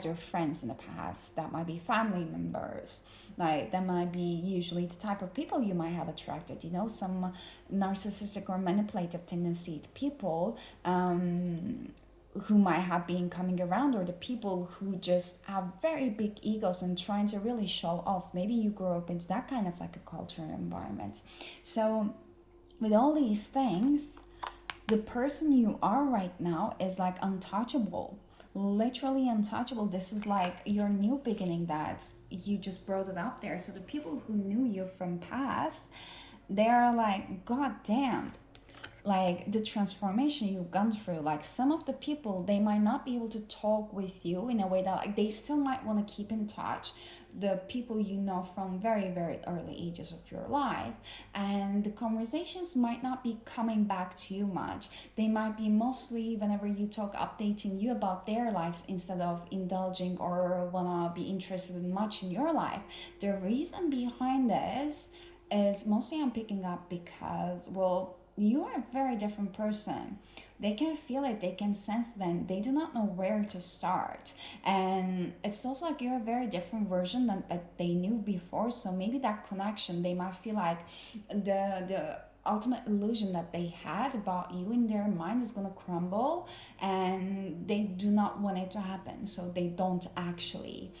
your friends in the past, that might be family members, like that might be usually the type of people you might have attracted, you know, some narcissistic or manipulative tendency people, who might have been coming around, or the people who just have very big egos and trying to really show off. Maybe you grew up into that kind of like a culture environment. So with all these things, the person you are right now is like untouchable, literally untouchable. This is like your new beginning that you just brought it up there. So the people who knew you from past, they're like, god damn, like the transformation you've gone through. Like some of the people, they might not be able to talk with you in a way that like they still might want to keep in touch, the people you know from very very early ages of your life, and the conversations might not be coming back to you much. They might be mostly whenever you talk updating you about their lives instead of indulging or wanna be interested in much in your life. The reason behind this is mostly I'm picking up because, well, you are a very different person. They can feel it, they can sense them, they do not know where to start. And it's also like you're a very different version than that they knew before. So maybe that connection, they might feel like the ultimate illusion that they had about you in their mind is gonna crumble, and they do not want it to happen. So they don't actually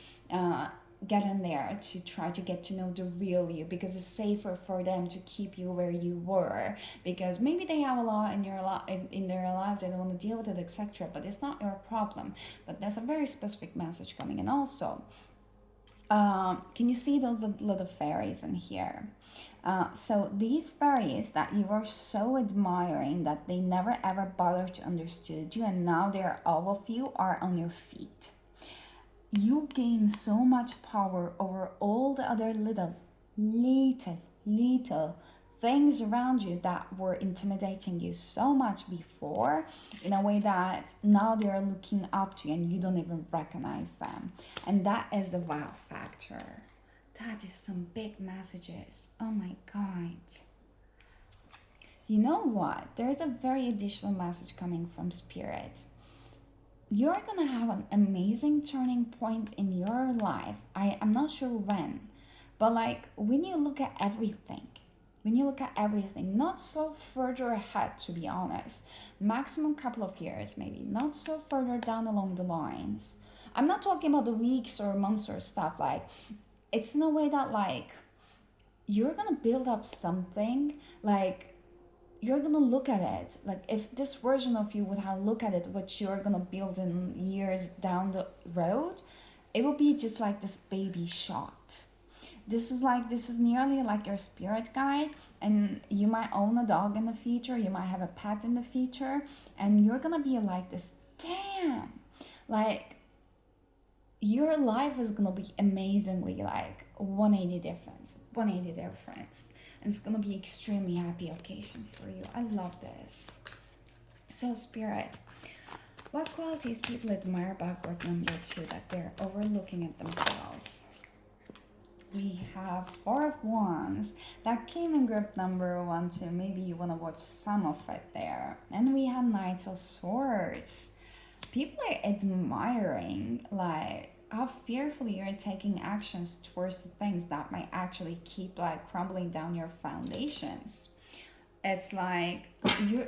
get in there to try to get to know the real you, because it's safer for them to keep you where you were, because maybe they have a lot in in their lives, they don't want to deal with it, etc., but it's not your problem. But there's a very specific message coming in also. Can you see those little fairies in here? So these fairies that you were so admiring that they never ever bothered to understood you, and now they're all of you are on your feet. You gain so much power over all the other little things around you that were intimidating you so much before, in a way that now they're looking up to you and you don't even recognize them. And that is the wow factor. That is some big messages. Oh my god. You know what? There's a very additional message coming from Spirit. You're gonna have an amazing turning point in your life. I'm not sure when, but like when you look at everything, not so further ahead, to be honest, maximum couple of years, maybe not so further down along the lines. I'm not talking about the weeks or months or stuff. Like it's in a way that like you're gonna build up something, like you're gonna look at it like if this version of you would have looked at it what you're gonna build in years down the road, it will be just like this baby shot. This is nearly like your spirit guide, and you might own a dog in the future, you might have a pet in the future, and you're gonna be like this, damn, like your life is gonna be amazingly like 180 difference, and it's gonna be extremely happy occasion for you. I love this. So Spirit, what qualities people admire about group number 2 that they're overlooking at themselves? We have Four of Wands that came in group number 1 too. Maybe you want to watch some of it there. And we have Knight of Swords. People are admiring like how fearfully you're taking actions towards the things that might actually keep like crumbling down your foundations. It's like you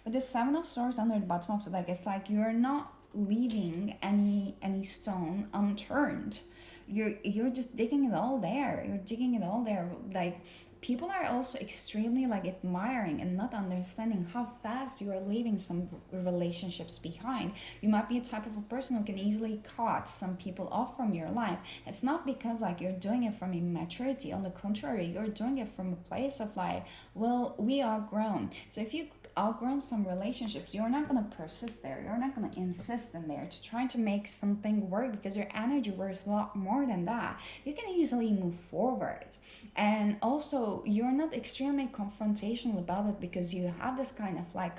with the seven of swords under the bottom of the deck, it's like you're not leaving any stone unturned. You're just digging it all there. You're digging it all there. Like people are also extremely like admiring and not understanding how fast you are leaving some relationships behind. You might be a type of a person who can easily cut some people off from your life. It's not because like you're doing it from immaturity. On the contrary, you're doing it from a place of like, well, we are grown. So if you outgrown some relationships, you're not going to persist there. You're not going to insist in there to try to make something work because your energy works a lot more than that. You can easily move forward. And also, you're not extremely confrontational about it because you have this kind of like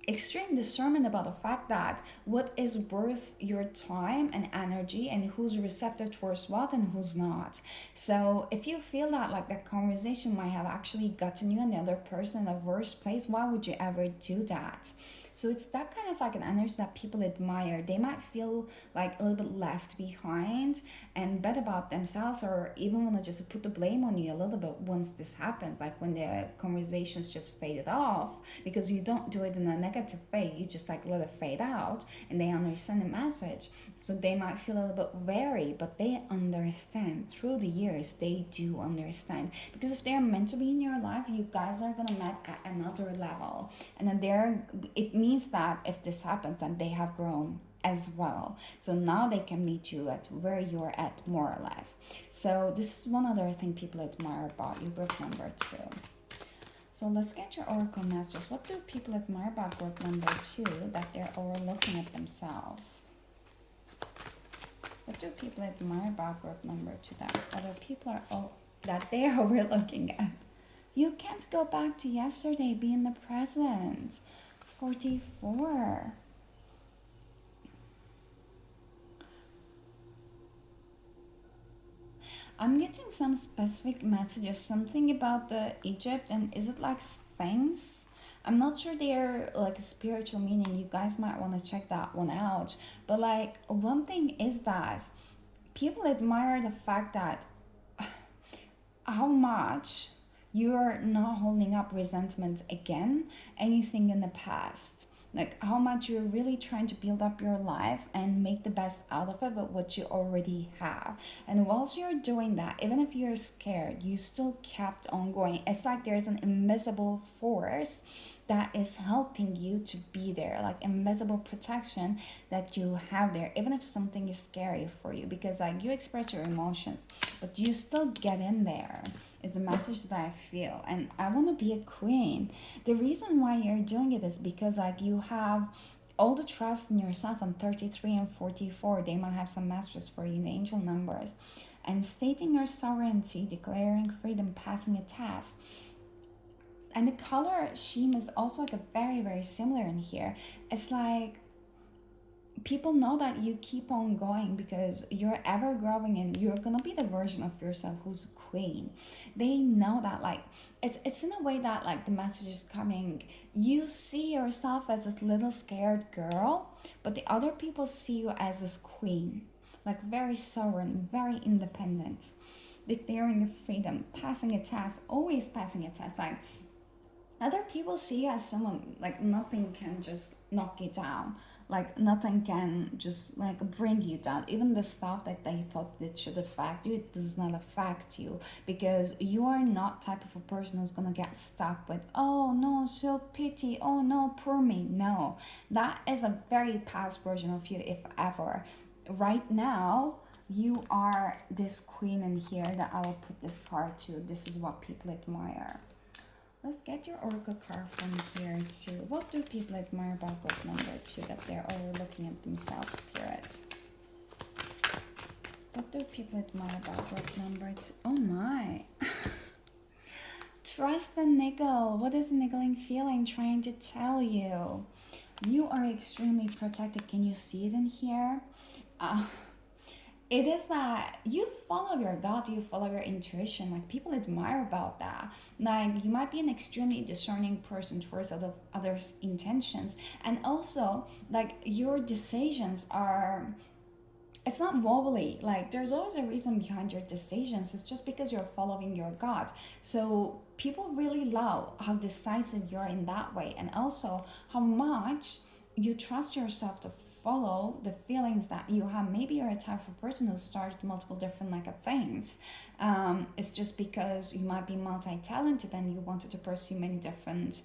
extreme discernment about the fact that what is worth your time and energy and who's receptive towards what and who's not. So if you feel that like that conversation might have actually gotten you and the other person in a worse place, why would you ever do that? So it's that kind of like an energy that people admire. They might feel like a little bit left behind and bad about themselves, or even want to just put the blame on you a little bit once this happens, like when the conversations just faded off, because you don't do it in a negative way, you just like let it fade out and they understand the message. So they might feel a little bit wary, but they understand through the years. They do understand, because if they're meant to be in your life, you guys are gonna meet at another level, and then they're it means that if this happens, then they have grown as well. So now they can meet you at where you're at, more or less. So this is one other thing people admire about you, group number two. So let's get your oracle messages. What do people admire about group number two that they're overlooking at themselves? What do people admire about group number two that other people are that they're overlooking at? You can't go back to yesterday. Be in the present. 44. I'm getting some specific messages, something about the Egypt, and is it like Sphinx? I'm not sure they're like a spiritual meaning. You guys might want to check that one out. But like one thing is that people admire the fact that how much you're not holding up resentment again, anything in the past. Like how much you're really trying to build up your life and make the best out of it with what you already have. And whilst you're doing that, even if you're scared, you still kept on going. It's like there's an invisible force that is helping you to be there, like invisible protection that you have there, even if something is scary for you, because like you express your emotions, but you still get in there is the message that I feel. And I want to be a queen. The reason why you're doing it is because like you have all the trust in yourself on 33 and 44. They might have some messages for you in the angel numbers. And stating your sovereignty, declaring freedom, passing a test. And the color scheme is also like a very, very similar in here. It's like people know that you keep on going because you're ever growing and you're gonna be the version of yourself who's queen. They know that like it's in a way that like the message is coming. You see yourself as this little scared girl, but the other people see you as this queen, like very sovereign, very independent, declaring the freedom, passing a test, always passing a test. Like other people see you as someone like nothing can just knock you down, like nothing can just like bring you down. Even the stuff that they thought it should affect you, it does not affect you, because you are not type of a person who's gonna get stuck with, oh no, so pity, oh no, poor me. No, that is a very past version of you, if ever. Right now you are this queen in here that I will put this card to. This is what people admire. Let's get your oracle card from here too. What do people admire about group number two that they're overlooking at themselves, Spirit? What do people admire about group number two? Oh my. Trust and niggle. What is the niggling feeling trying to tell you? You are extremely protected. Can you see it in here? It is that you follow your gut, you follow your intuition. Like people admire about that. Like you might be an extremely discerning person towards others' intentions, and also like your decisions are it's not wobbly. Like, there's always a reason behind your decisions. It's just because you're following your gut. So people really love how decisive you're in that way, and also how much you trust yourself to follow the feelings that you have. Maybe you're a type of person who starts multiple different like things. It's just because you might be multi-talented and you wanted to pursue many different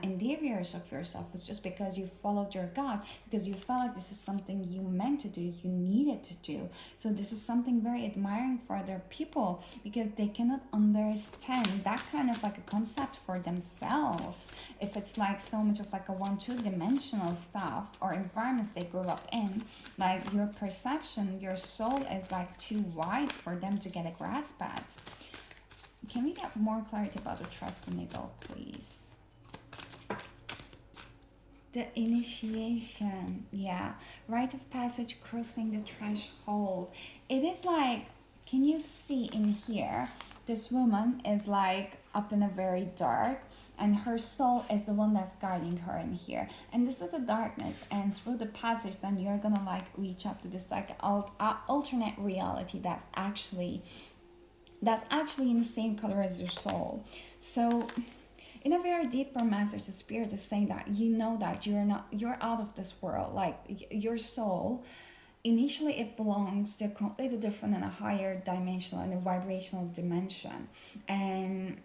endeavors of yourself. It's just because you followed your gut, because you felt like this is something you meant to do, you needed to do. So this is something very admiring for other people, because they cannot understand that kind of like a concept for themselves. If it's like so much of like a one two dimensional stuff or environments they grew up in, like your perception, your soul is like too wide for them to get a grasp at. Can we get more clarity about the trust needle, please? The initiation, yeah. Rite of passage, crossing the threshold. It is like, can you see in here? This woman is like up in a very dark, and her soul is the one that's guiding her in here. And this is the darkness, and through the passage, then you're gonna like reach up to this like alternate reality that's actually in the same color as your soul. So in a very deeper message, the spirit is saying that you know that you're out of this world. Like your soul, initially it belongs to a completely different and a higher dimensional and a vibrational dimension. And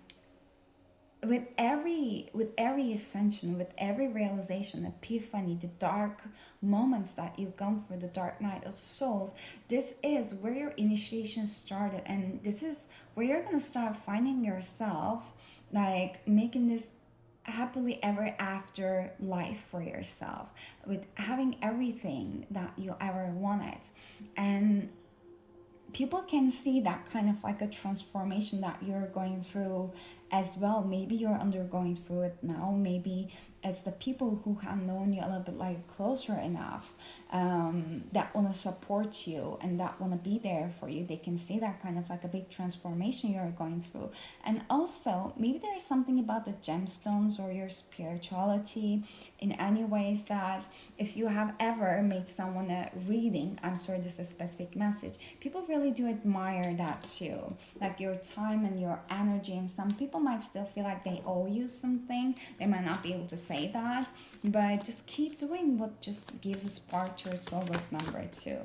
with every ascension, with every realization, epiphany, the dark moments that you've gone through, the dark night of the souls, this is where your initiation started, and this is where you're gonna start finding yourself, like making this happily ever after life for yourself, with having everything that you ever wanted. And people can see that kind of like a transformation that you're going through as well. Maybe you're undergoing through it now. Maybe it's the people who have known you a little bit like closer enough, that want to support you and that want to be there for you. They can see that kind of like a big transformation you're going through. And also maybe there is something about the gemstones or your spirituality in any ways that if you have ever made someone a reading, I'm sorry, this is a specific message, people really do admire that too, like your time and your energy. And some people might still feel like they owe you something. They might not be able to say that, but just keep doing what just gives a spark to your soul with number 2.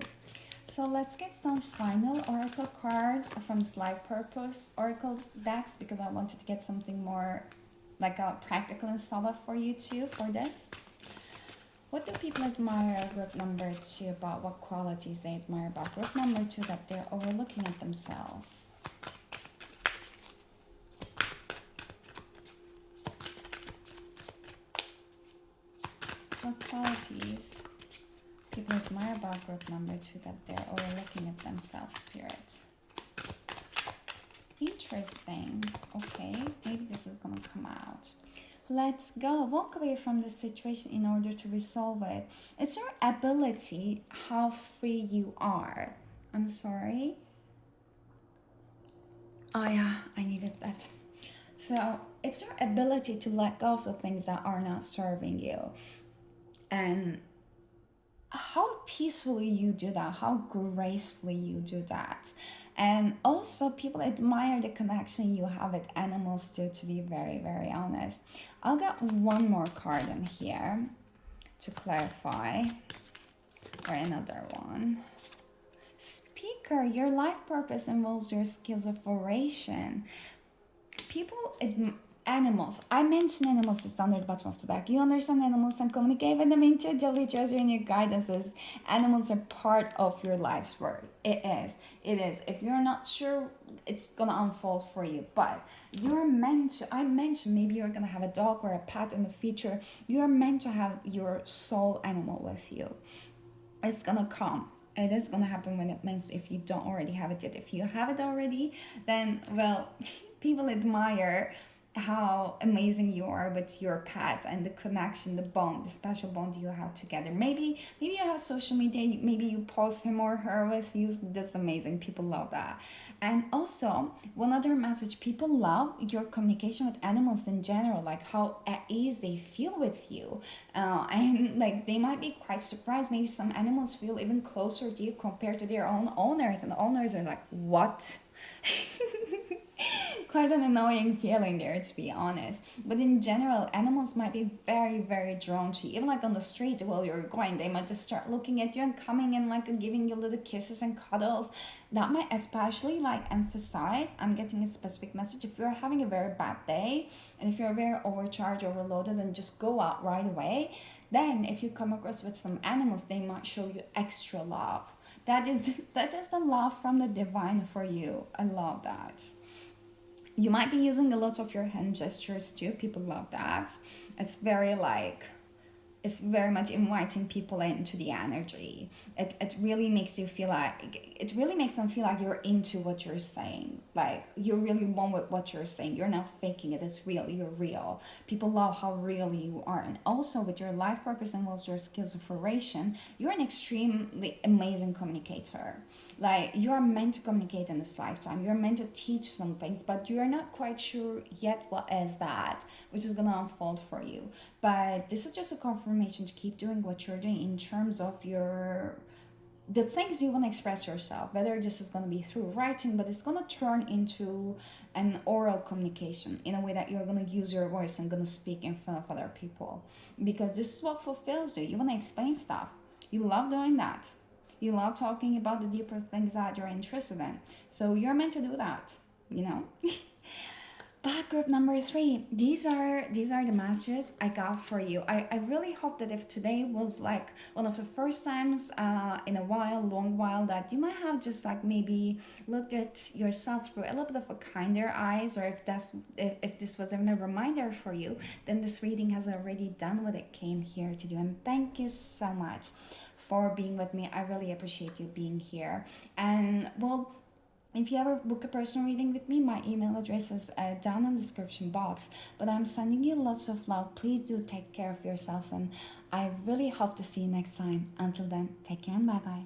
So let's get some final oracle card from Life Purpose Oracle decks, because I wanted to get something more like a practical and solid for you too for this. What do people admire group number 2 about? What qualities they admire about group number 2 that they're overlooking at themselves? What qualities people admire about group number 2 that they're overlooking at themselves, Spirit? Interesting. Okay, maybe this is gonna come out. Let's go. Walk away from the situation in order to resolve it. It's your ability, how free you are. I'm sorry. Oh yeah, I needed that. So it's your ability to let go of the things that are not serving you. And how peacefully you do that, how gracefully you do that. And also people admire the connection you have with animals too, to be very, very honest. I'll get one more card in here to clarify, or another one. Speaker, your life purpose involves your skills of oration. People animals. I mentioned animals is under the bottom of the deck. You understand animals and communicate with them intuitively, treasure in your guidances. Animals are part of your life's work. It is. It is. If you're not sure, it's gonna unfold for you. But you're meant to, I mentioned maybe you're gonna have a dog or a pet in the future. You're meant to have your soul animal with you. It's gonna come. It is gonna happen when it means, if you don't already have it yet. If you have it already, then well, people admire how amazing you are with your pet and the connection, the bond, the special bond you have together. Maybe you have social media, maybe you post him or her with you. That's amazing. People love that. And also, one other message, people love your communication with animals in general, like how at ease they feel with you. And like they might be quite surprised. Maybe some animals feel even closer to you compared to their own owners, and the owners are like, what? Quite an annoying feeling there, to be honest. But in general, animals might be very, very drawn to you. Even like on the street while you're going, they might just start looking at you and coming and like giving you little kisses and cuddles. That might especially like emphasize, I'm getting a specific message, if you're having a very bad day and if you're very overcharged, overloaded, and just go out right away. Then if you come across with some animals, they might show you extra love. That is the love from the divine for you. I love that. You might be using a lot of your hand gestures too. People love that. It's very like, it's very much inviting people into the energy. It really makes you feel like, it really makes them feel like you're into what you're saying. Like you're really one with what you're saying. You're not faking it. It's real. You're real. People love how real you are. And also with your life purpose and also your skills of oration, you're an extremely amazing communicator. Like you are meant to communicate in this lifetime. You're meant to teach some things, but you're not quite sure yet what is that, which is gonna unfold for you. But this is just a confirmation to keep doing what you're doing in terms of your the things you want to express yourself, whether this is going to be through writing, but it's going to turn into an oral communication in a way that you're going to use your voice and going to speak in front of other people, because this is what fulfills you. You want to explain stuff. You love doing that. You love talking about the deeper things that you're interested in, so you're meant to do that, you know. But group number three, these are the messages I got for you. I really hope that if today was like one of the first times in a while, long while, that you might have just like maybe looked at yourselves through a little bit of a kinder eyes, or if this was even a reminder for you, then this reading has already done what it came here to do. And thank you so much for being with me. I really appreciate you being here. And well, if you ever book a personal reading with me, my email address is down in the description box. But I'm sending you lots of love. Please do take care of yourselves, and I really hope to see you next time. Until then, take care and bye bye.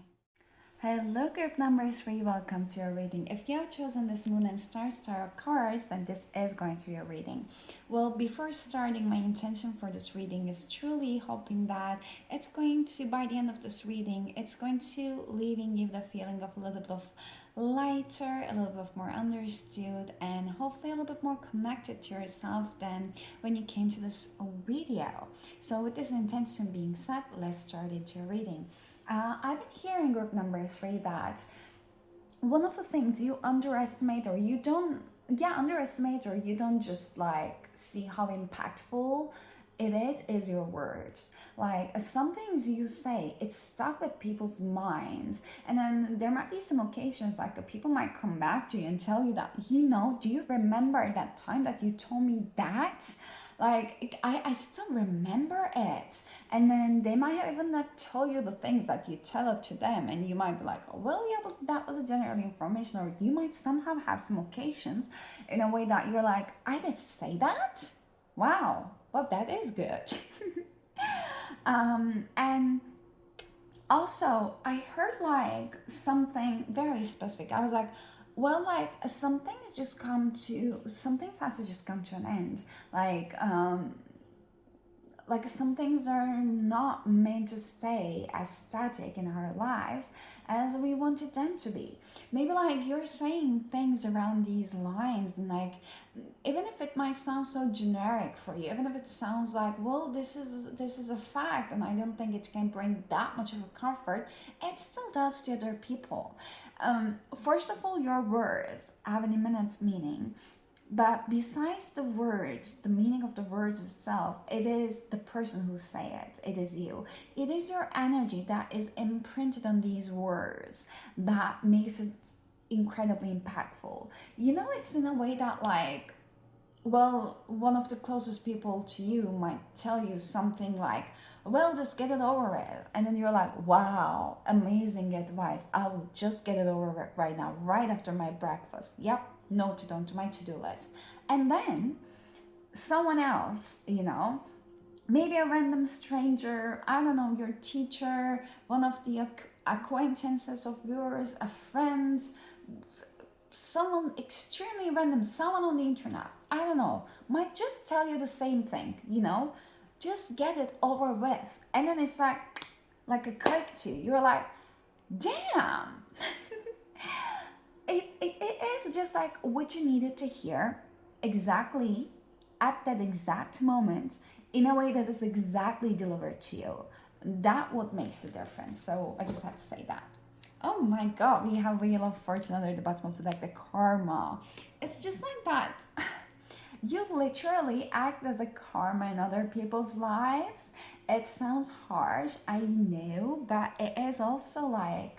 Hello, group number three. Welcome to your reading. If you have chosen this Moon and Stars Tarot cards, then this is going to be your reading. Well, before starting, my intention for this reading is truly hoping that it's going to, by the end of this reading, it's going to leaving you the feeling of a little bit of lighter, a little bit more understood, and hopefully a little bit more connected to yourself than when you came to this video. So with this intention being set, let's start into your reading. I've been hearing group number three that one of the things you underestimate, or you don't, yeah, underestimate, or you don't just like see how impactful it is your words. Like some things you say, it's stuck with people's minds, and then there might be some occasions like people might come back to you and tell you that, do you remember that time that you told me that? Like I still remember it. And then they might have even not tell you the things that you tell it to them, and you might be like, oh, well, yeah, but that was a general information. Or you might somehow have some occasions in a way that you're like, I did say that. Wow, well, that is good. And also I heard like something very specific. I was like, well, like some things has to just come to an end. Like some things are not meant to stay as static in our lives as we wanted them to be. Maybe like you're saying things around these lines, and like even if it might sound so generic for you, even if it sounds like, well, this is a fact and I don't think it can bring that much of a comfort, it still does to other people. First of all, your words have an immense meaning. But besides the words, the meaning of the words itself, it is the person who say it. It is you. It is your energy that is imprinted on these words that makes it incredibly impactful. It's in a way that like, well, one of the closest people to you might tell you something like, well, just get it over with. And then you're like, wow, amazing advice. I will just get it over with right now, right after my breakfast. Yep, noted onto my to-do list. And then someone else, you know, maybe a random stranger, I don't know, your teacher, one of the acquaintances of yours, a friend, someone extremely random, someone on the internet, I don't know, might just tell you the same thing, you know, just get it over with. And then it's like a click to you. You're like, damn. It is just like what you needed to hear exactly at that exact moment in a way that is exactly delivered to you. That what makes a difference. So I just had to say that. Oh my god, we have Wheel of Fortune under the bottom of the deck, the karma. It's just like that. You literally act as a karma in other people's lives. It sounds harsh, I know, but it is also like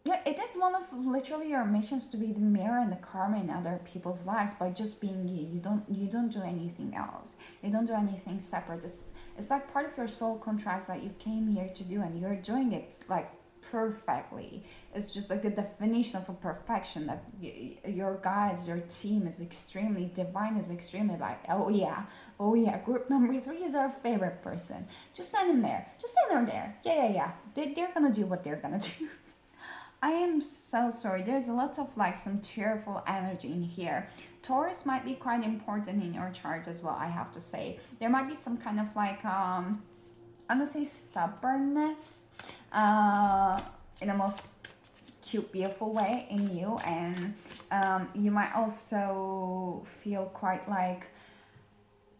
yeah, it is one of literally your missions to be the mirror and the karma in other people's lives by just being you. You don't do anything else. You don't do anything separate. It's like part of your soul contracts that you came here to do, and you're doing it like perfectly. It's just like the definition of a perfection that your guides, your team is extremely divine, is extremely like, oh yeah, group number three is our favorite person. Just send them there. Just send them there. Yeah. They're gonna do what they're gonna do. I am so sorry. There's a lot of like some cheerful energy in here. Taurus might be quite important in your chart as well, I have to say. There might be some kind of like I'm gonna say stubbornness in the most cute, beautiful way in you, and you might also feel quite like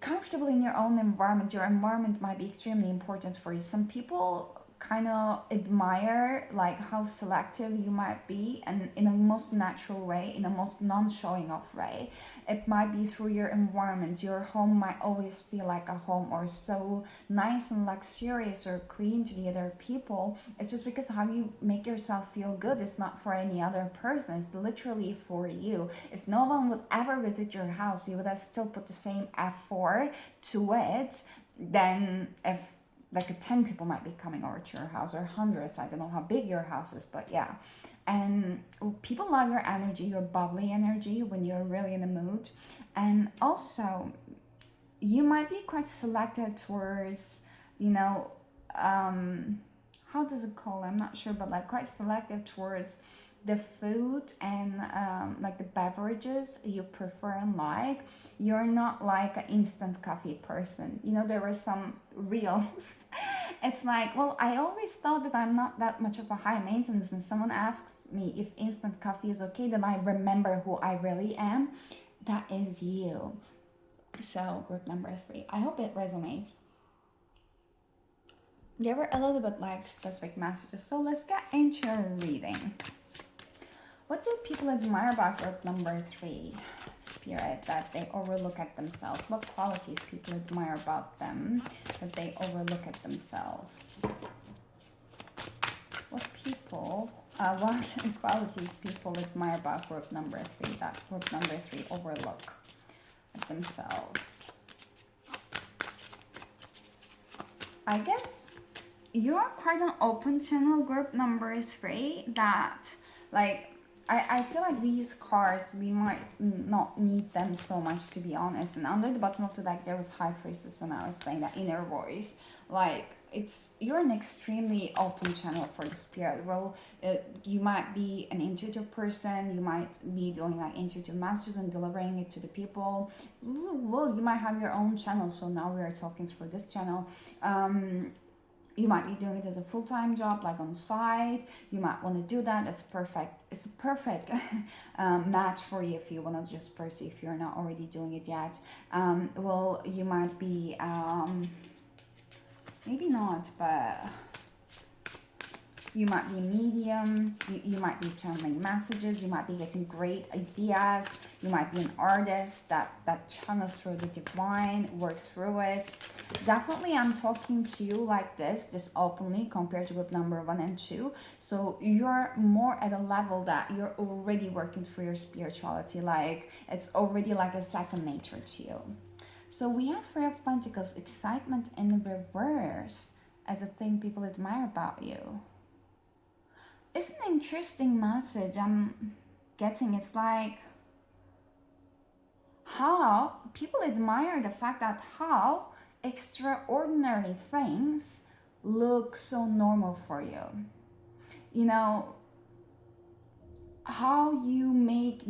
comfortable in your own environment. Your environment might be extremely important for you. Some people kind of admire like how selective you might be, and in a most natural way, in a most non-showing off way. It might be through your environment. Your home might always feel like a home, or so nice and luxurious or clean to the other people. It's just because how you make yourself feel good. It's not for any other person, it's literally for you. If no one would ever visit your house, you would have still put the same effort to it. Then if like a 10 people might be coming over to your house, or hundreds, I don't know how big your house is, but yeah. And people love your energy, your bubbly energy when you're really in the mood. And also you might be quite selective towards, you know, how does it call, I'm not sure, but like quite selective towards the food and like the beverages you prefer and like. You're not like an instant coffee person. You know, there were some reels. It's like, well, I always thought that I'm not that much of a high maintenance, and someone asks me if instant coffee is okay, then I remember who I really am. That is you. So group number three, I hope it resonates. There were a little bit like specific messages, so let's get into your reading. What do people admire about group number three, Spirit, that they overlook at themselves? What qualities people admire about them that they overlook at themselves? What people, what qualities people admire about group number three that group number three overlook at themselves? I guess you're quite an open channel, group number three, that like I feel like these cards, we might not need them so much, to be honest. And under the bottom of the deck, there was High Priestess when I was saying that inner voice. Like, you're an extremely open channel for the spirit. Well, you might be an intuitive person. You might be doing like intuitive messages and delivering it to the people. Well, you might have your own channel. So now we are talking through this channel. You might be doing it as a full-time job, like on site. You might want to do that. It's a perfect match for you if you want to just pursue, if you're not already doing it yet. Well, you might be maybe not, but you might be a medium, you might be channeling messages, you might be getting great ideas, you might be an artist that channels through the divine, works through it. Definitely I'm talking to you like this openly, compared to group number 1 and 2. So you're more at a level that you're already working through your spirituality, like it's already like a second nature to you. So we have Three of Pentacles, excitement in reverse as a thing people admire about you. It's an interesting message I'm getting. It's like how people admire the fact that how extraordinary things look so normal for you. You know, how you make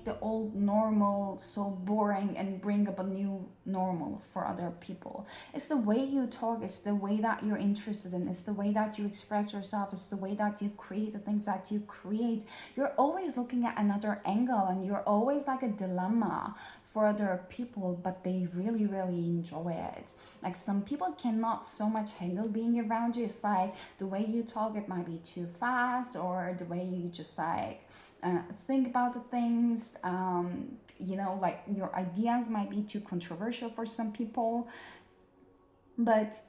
the old normal so boring and bring up a new normal for other people. It's the way you talk, it's the way that you're interested in, it's the way that you express yourself, it's the way that you create the things that you create. You're always looking at another angle, and you're always like a dilemma for other people, but they really really enjoy it. Like some people cannot so much handle being around you. It's like the way you talk, it might be too fast, or the way you just like think about the things. Like your ideas might be too controversial for some people. But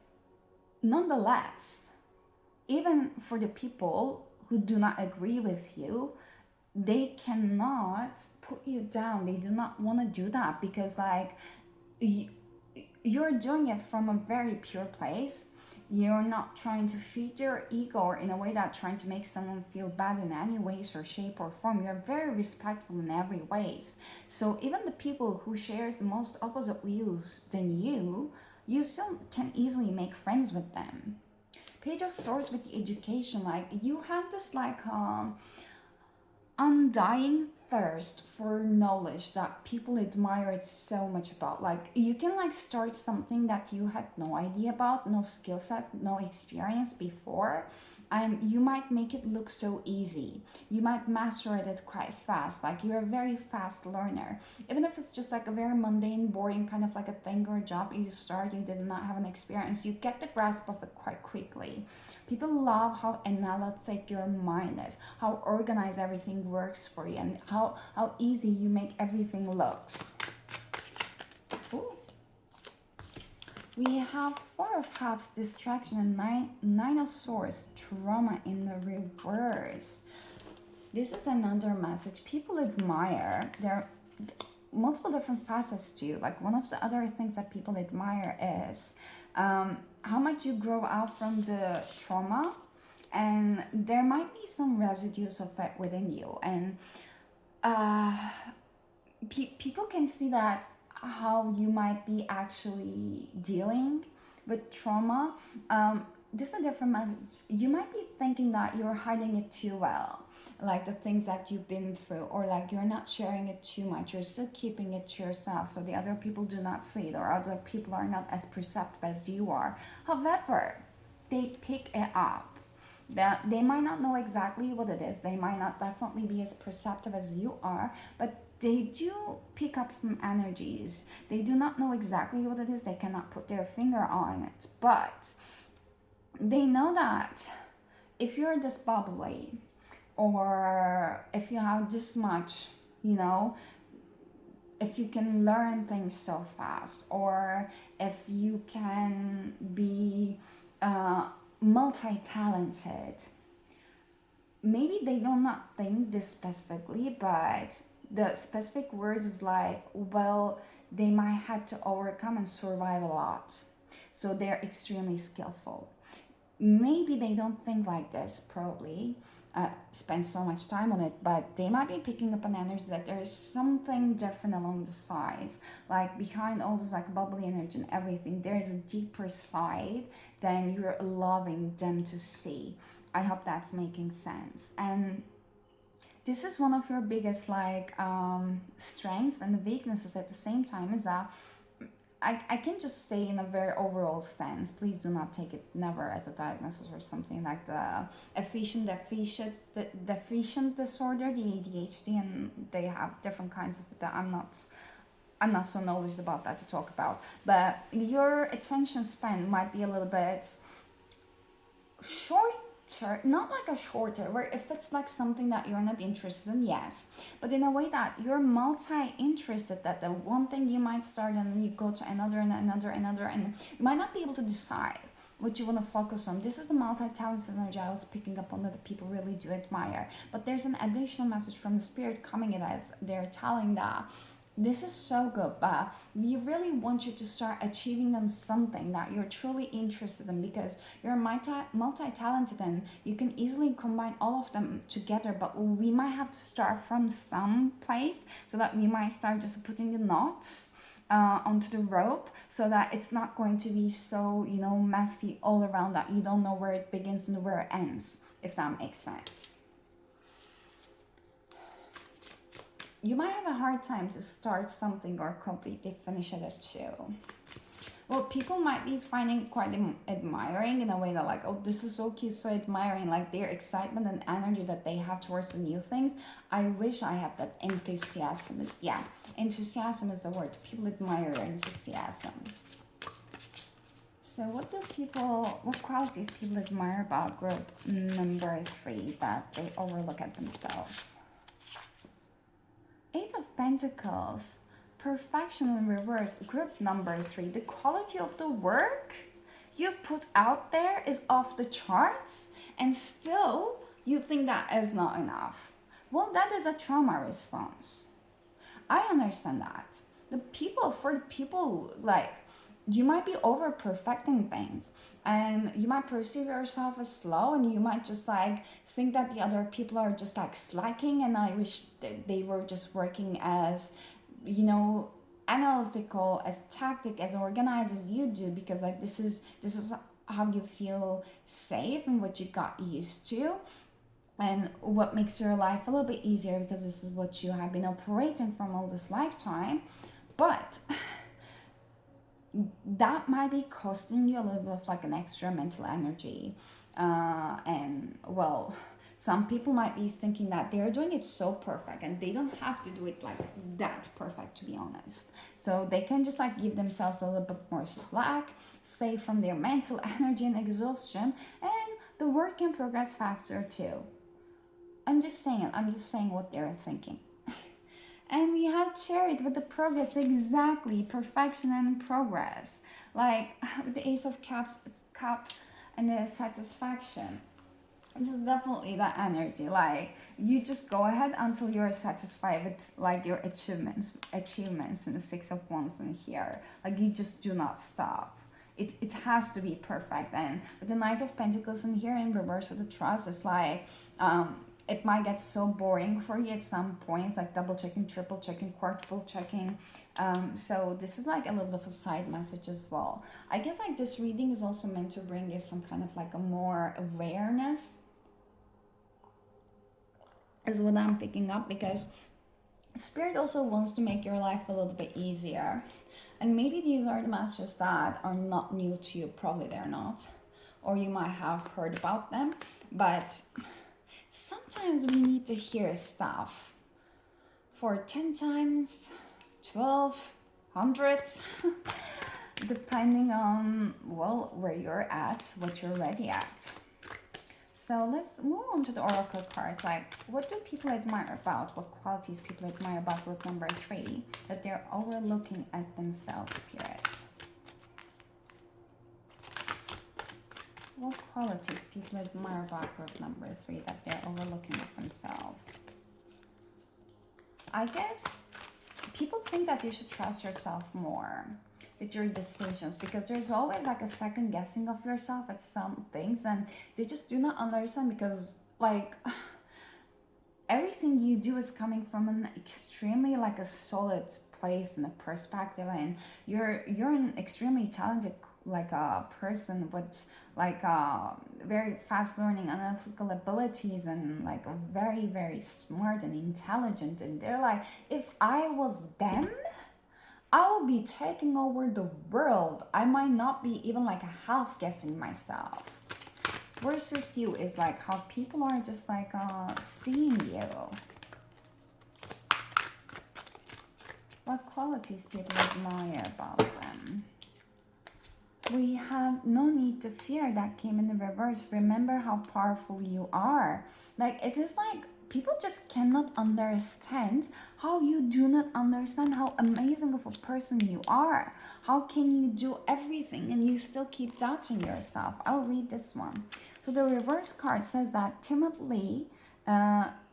nonetheless, even for the people who do not agree with you, they cannot put you down. They do not want to do that, because like you're doing it from a very pure place. You're not trying to feed your ego, or in a way that trying to make someone feel bad in any ways or shape or form. You're very respectful in every ways. So even the people who shares the most opposite views than you still can easily make friends with them. Page of Swords with the education, like you have this like undying thirst for knowledge that people admire it so much about. Like you can like start something that you had no idea about, no skill set, no experience before, and you might make it look so easy. You might master it quite fast. Like you're a very fast learner. Even if it's just like a very mundane, boring kind of like a thing or a job you start, you did not have an experience, you get the grasp of it quite quickly. People love how analytic your mind is, how organized everything works for you, and how easy you make everything looks. Ooh. We have Four of Cups, distraction, and Nine of Swords, trauma in the reverse. This is another message. People admire. There are multiple different facets to you. Like one of the other things that people admire is how much you grow out from the trauma, and there might be some residues of it within you. And people can see that how you might be actually dealing with trauma. This is a different message. You might be thinking that you're hiding it too well, like the things that you've been through, or like you're not sharing it too much, you're still keeping it to yourself so the other people do not see it, or other people are not as perceptive as you are. However, they pick it up. That they might not know exactly what it is, they might not definitely be as perceptive as you are, but they do pick up some energies. They do not know exactly what it is, they cannot put their finger on it, but they know that if you're this bubbly, or if you have this much, if you can learn things so fast, or if you can be multi-talented, maybe they do not think this specifically, but the specific words is like, well, they might had to overcome and survive a lot, so they're extremely skillful. Maybe they don't think like this, probably spend so much time on it, but they might be picking up an energy that there is something different along the sides, like behind all this like bubbly energy and everything, there is a deeper side than you're allowing them to see. I hope that's making sense. And this is one of your biggest like strengths and weaknesses at the same time, is that I can just say in a very overall sense, please do not take it never as a diagnosis or something like the deficient disorder, the ADHD, and they have different kinds of that. I'm not so knowledgeable about that to talk about, but your attention span might be a little bit short, not like a shorter, where if it's like something that you're not interested in, yes, but in a way that you're multi-interested, that the one thing you might start and then you go to another and another, and you might not be able to decide what you want to focus on. This is the multi-talented energy I was picking up on that the people really do admire. But there's an additional message from the spirit coming in as they're telling that this is so good, but we really want you to start achieving on something that you're truly interested in, because you're multi-talented and you can easily combine all of them together. But we might have to start from some place, so that we might start just putting the knots onto the rope, so that it's not going to be so, messy all around, that you don't know where it begins and where it ends, if that makes sense. You might have a hard time to start something or completely finish it too. Well, people might be finding quite admiring in a way that, like, oh, this is so cute, so admiring, like their excitement and energy that they have towards the new things. I wish I had that enthusiasm. Yeah, enthusiasm is the word. People admire your enthusiasm. So what qualities people admire about group number 3 that they overlook at themselves? 8 of Pentacles, perfection in reverse, group number 3. The quality of the work you put out there is off the charts, and still you think that is not enough. Well, that is a trauma response. I understand that. For the people, like, you might be over perfecting things, and you might perceive yourself as slow, and you might just like think that the other people are just like slacking, and I wish that they were just working as, analytical, as tactic, as organized as you do, because like this is how you feel safe and what you got used to, and what makes your life a little bit easier, because this is what you have been operating from all this lifetime. But that might be costing you a little bit of like an extra mental energy. And well, some people might be thinking that they're doing it so perfect, and they don't have to do it like that perfect, to be honest. So they can just like give themselves a little bit more slack, save from their mental energy and exhaustion, and the work can progress faster too. I'm just saying what they're thinking. And we have Chariot with the progress, exactly, perfection and progress. Like with the Ace of Cup and the satisfaction. This is definitely that energy. Like you just go ahead until you're satisfied with like your achievements in the Six of Wands in here. Like you just do not stop. It has to be perfect. And with the Knight of Pentacles in here in reverse with the Trust, it's like it might get so boring for you at some points, like double checking, triple checking, quadruple checking. So this is like a little bit of a side message as well. I guess like this reading is also meant to bring you some kind of like a more awareness, is what I'm picking up, because Spirit also wants to make your life a little bit easier. And maybe these are the messages that are not new to you. Probably they're not. Or you might have heard about them. But sometimes we need to hear stuff for 10 times, 12, 100, depending on, well, where you're at, what you're ready at. So let's move on to the Oracle cards. Like, what do people admire about? What qualities people admire about group number 3 that they're overlooking at themselves, Spirit? What qualities people admire about group number 3 that they're overlooking at themselves? I guess people think that you should trust yourself more with your decisions, because there's always like a second guessing of yourself at some things, and they just do not understand, because like everything you do is coming from an extremely like a solid place and a perspective, and you're an extremely talented like a person with like very fast learning analytical abilities, and like very, very smart and intelligent, and they're like, if I was them, I will be taking over the world. I might not be even like half guessing myself. Versus you is like how people are just like seeing you. What qualities people admire about them? We have no need to fear. That came in the reverse. Remember how powerful you are. Like it is like people just cannot understand how you do not understand how amazing of a person you are. How can you do everything and you still keep doubting yourself? I'll read this one. So the reverse card says that timidly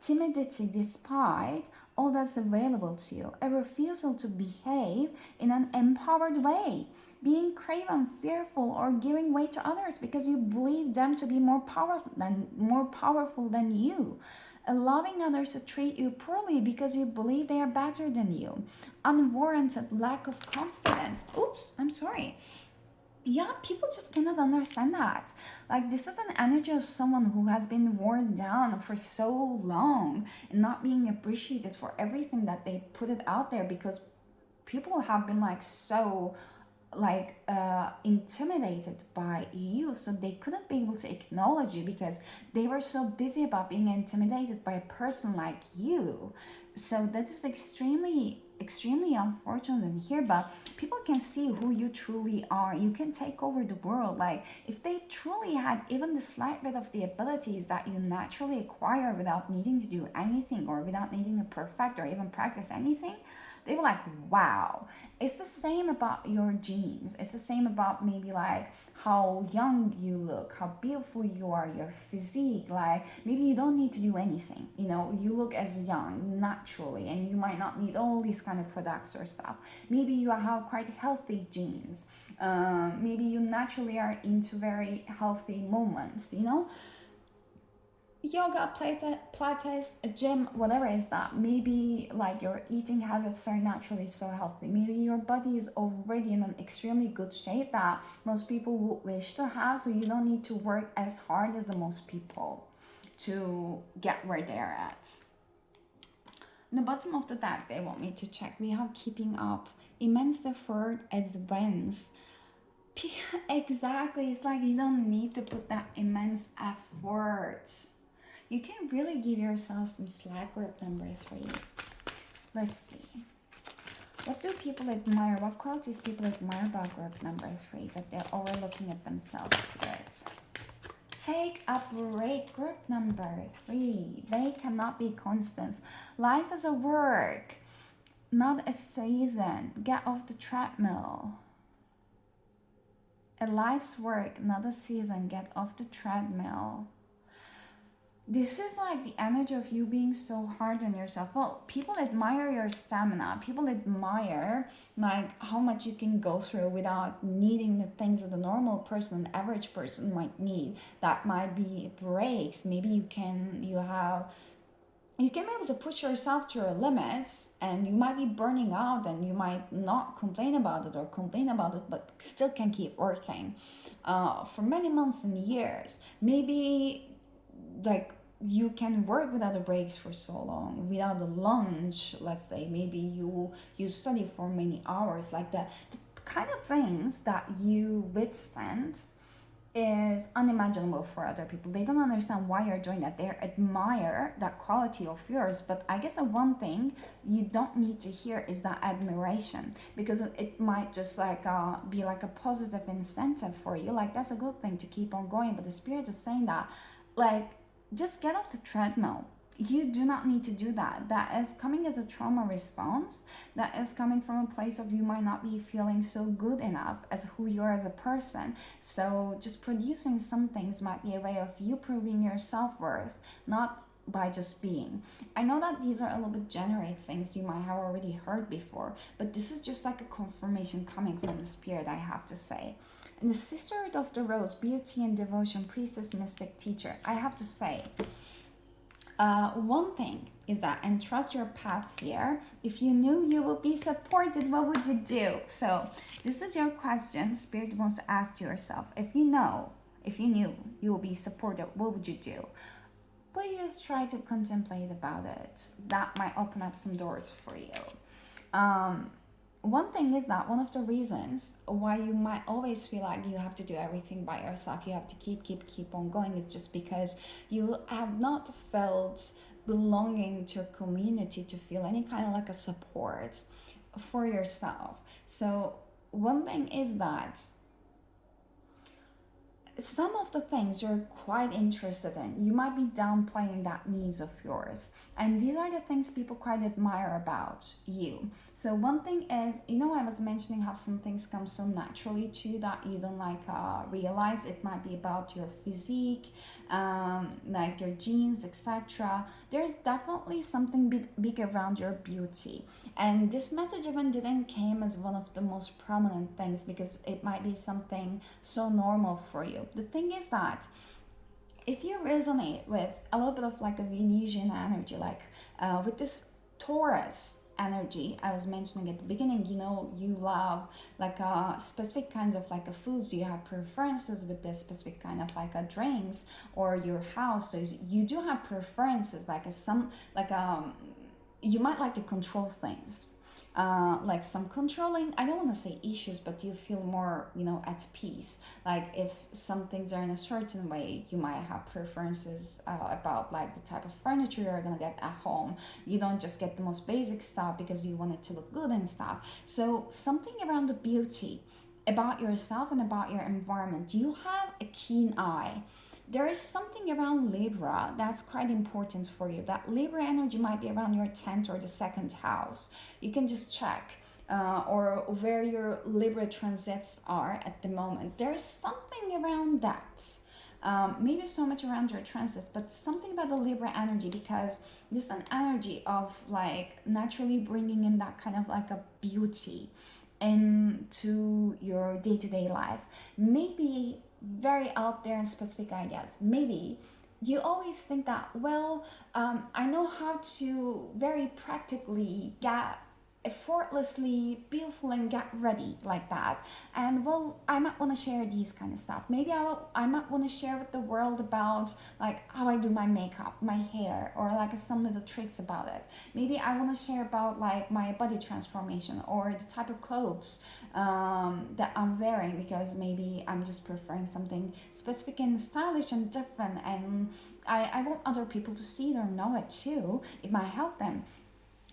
Timidity despite all that's available to you, a refusal to behave in an empowered way, being craven, fearful, or giving way to others because you believe them to be more powerful than you, allowing others to treat you poorly because you believe they are better than you, unwarranted lack of confidence. Oops, I'm sorry. Yeah, people just cannot understand that. Like, this is an energy of someone who has been worn down for so long and not being appreciated for everything that they put it out there, because people have been like so intimidated by you, so they couldn't be able to acknowledge you because they were so busy about being intimidated by a person like you. So that is extremely unfortunate in here, but people can see who you truly are. You can take over the world. Like, if they truly had even the slight bit of the abilities that you naturally acquire without needing to do anything or without needing to perfect or even practice anything, they were like, wow. It's the same about your genes. It's the same about maybe like how young you look, how beautiful you are, your physique. Like, maybe you don't need to do anything. You look as young naturally, and you might not need all these kind of products or stuff. Maybe you have quite healthy genes. Maybe you naturally are into very healthy moments. Yoga, pilates, a gym, whatever is that. Maybe like your eating habits are naturally so healthy. Maybe your body is already in an extremely good shape that most people would wish to have, so you don't need to work as hard as the most people to get where they're at. In the bottom of the deck, they want me to check. We have keeping up, immense effort, advance. Exactly, it's like you don't need to put that immense effort. You can really give yourself some slack. Group number 3. Let's see. What do people admire? What qualities people admire about group number 3 that they're overlooking at themselves to it? Take a break. Group number 3. They cannot be constants. Life is a work, not a season. Get off the treadmill. A life's work, not a season. Get off the treadmill. This is like the energy of you being so hard on yourself. Well, people admire your stamina. People admire like how much you can go through without needing the things that a normal person, an average person might need. That might be breaks. Maybe you can be able to push yourself to your limits, and you might be burning out, and you might not complain about it or complain about it, but still can keep working for many months and years. Maybe like you can work without the breaks for so long, without the lunch. Let's say maybe you study for many hours. Like the kind of things that you withstand is unimaginable for other people. They don't understand why you're doing that. They admire that quality of yours. But I guess the one thing you don't need to hear is that admiration, because it might just like be like a positive incentive for you. Like, that's a good thing to keep on going. But the spirit is saying that, like, just get off the treadmill. You do not need to do that. That is coming as a trauma response. That is coming from a place of you might not be feeling so good enough as who you are as a person. So just producing some things might be a way of you proving your self-worth, not by just being. I know that these are a little bit generic things you might have already heard before, but this is just like a confirmation coming from the spirit, I have to say. And the Sisterhood of the Rose, beauty and devotion, priestess, mystic, teacher. I have to say, one thing is that, and trust your path here. If you knew you would be supported, what would you do? So this is your question. Spirit wants to ask yourself, if you knew you will be supported, what would you do? Please try to contemplate about it. That might open up some doors for you. One thing is that one of the reasons why you might always feel like you have to do everything by yourself, you have to keep on going, is just because you have not felt belonging to a community to feel any kind of like a support for yourself. So one thing is that some of the things you're quite interested in, you might be downplaying that needs of yours. And these are the things people quite admire about you. So one thing is, I was mentioning how some things come so naturally to you that you don't like realize. It might be about your physique, like your genes, etc. There's definitely something big around your beauty. And this message even didn't came as one of the most prominent things because it might be something so normal for you. The thing is that if you resonate with a little bit of like a Venusian energy, like with this Taurus energy I was mentioning at the beginning, you love like specific kinds of like a foods. Do you have preferences with this specific kind of like a drinks or your house? So you do have preferences like some like you might like to control things, like some controlling, I don't want to say issues, but you feel more at peace. Like if some things are in a certain way, you might have preferences about like the type of furniture you're gonna get at home. You don't just get the most basic stuff because you want it to look good and stuff. So something around the beauty about yourself and about your environment, you have a keen eye. There is something around Libra that's quite important for you. That Libra energy might be around your 10th or the second house. You can just check or where your Libra transits are at the moment. There is something around that. Maybe so much around your transits, but something about the Libra energy, because this is an energy of like naturally bringing in that kind of like a beauty into your day-to-day life. Maybe very out there and specific ideas. Maybe you always think that, well, I know how to very practically get effortlessly beautiful and get ready like that. And well, I might want to share these kind of stuff. Maybe I might want to share with the world about like how I do my makeup, my hair, or like some little tricks about it. Maybe I want to share about like my body transformation or the type of clothes that I'm wearing, because maybe I'm just preferring something specific and stylish and different, and I want other people to see it or know it too. It might help them.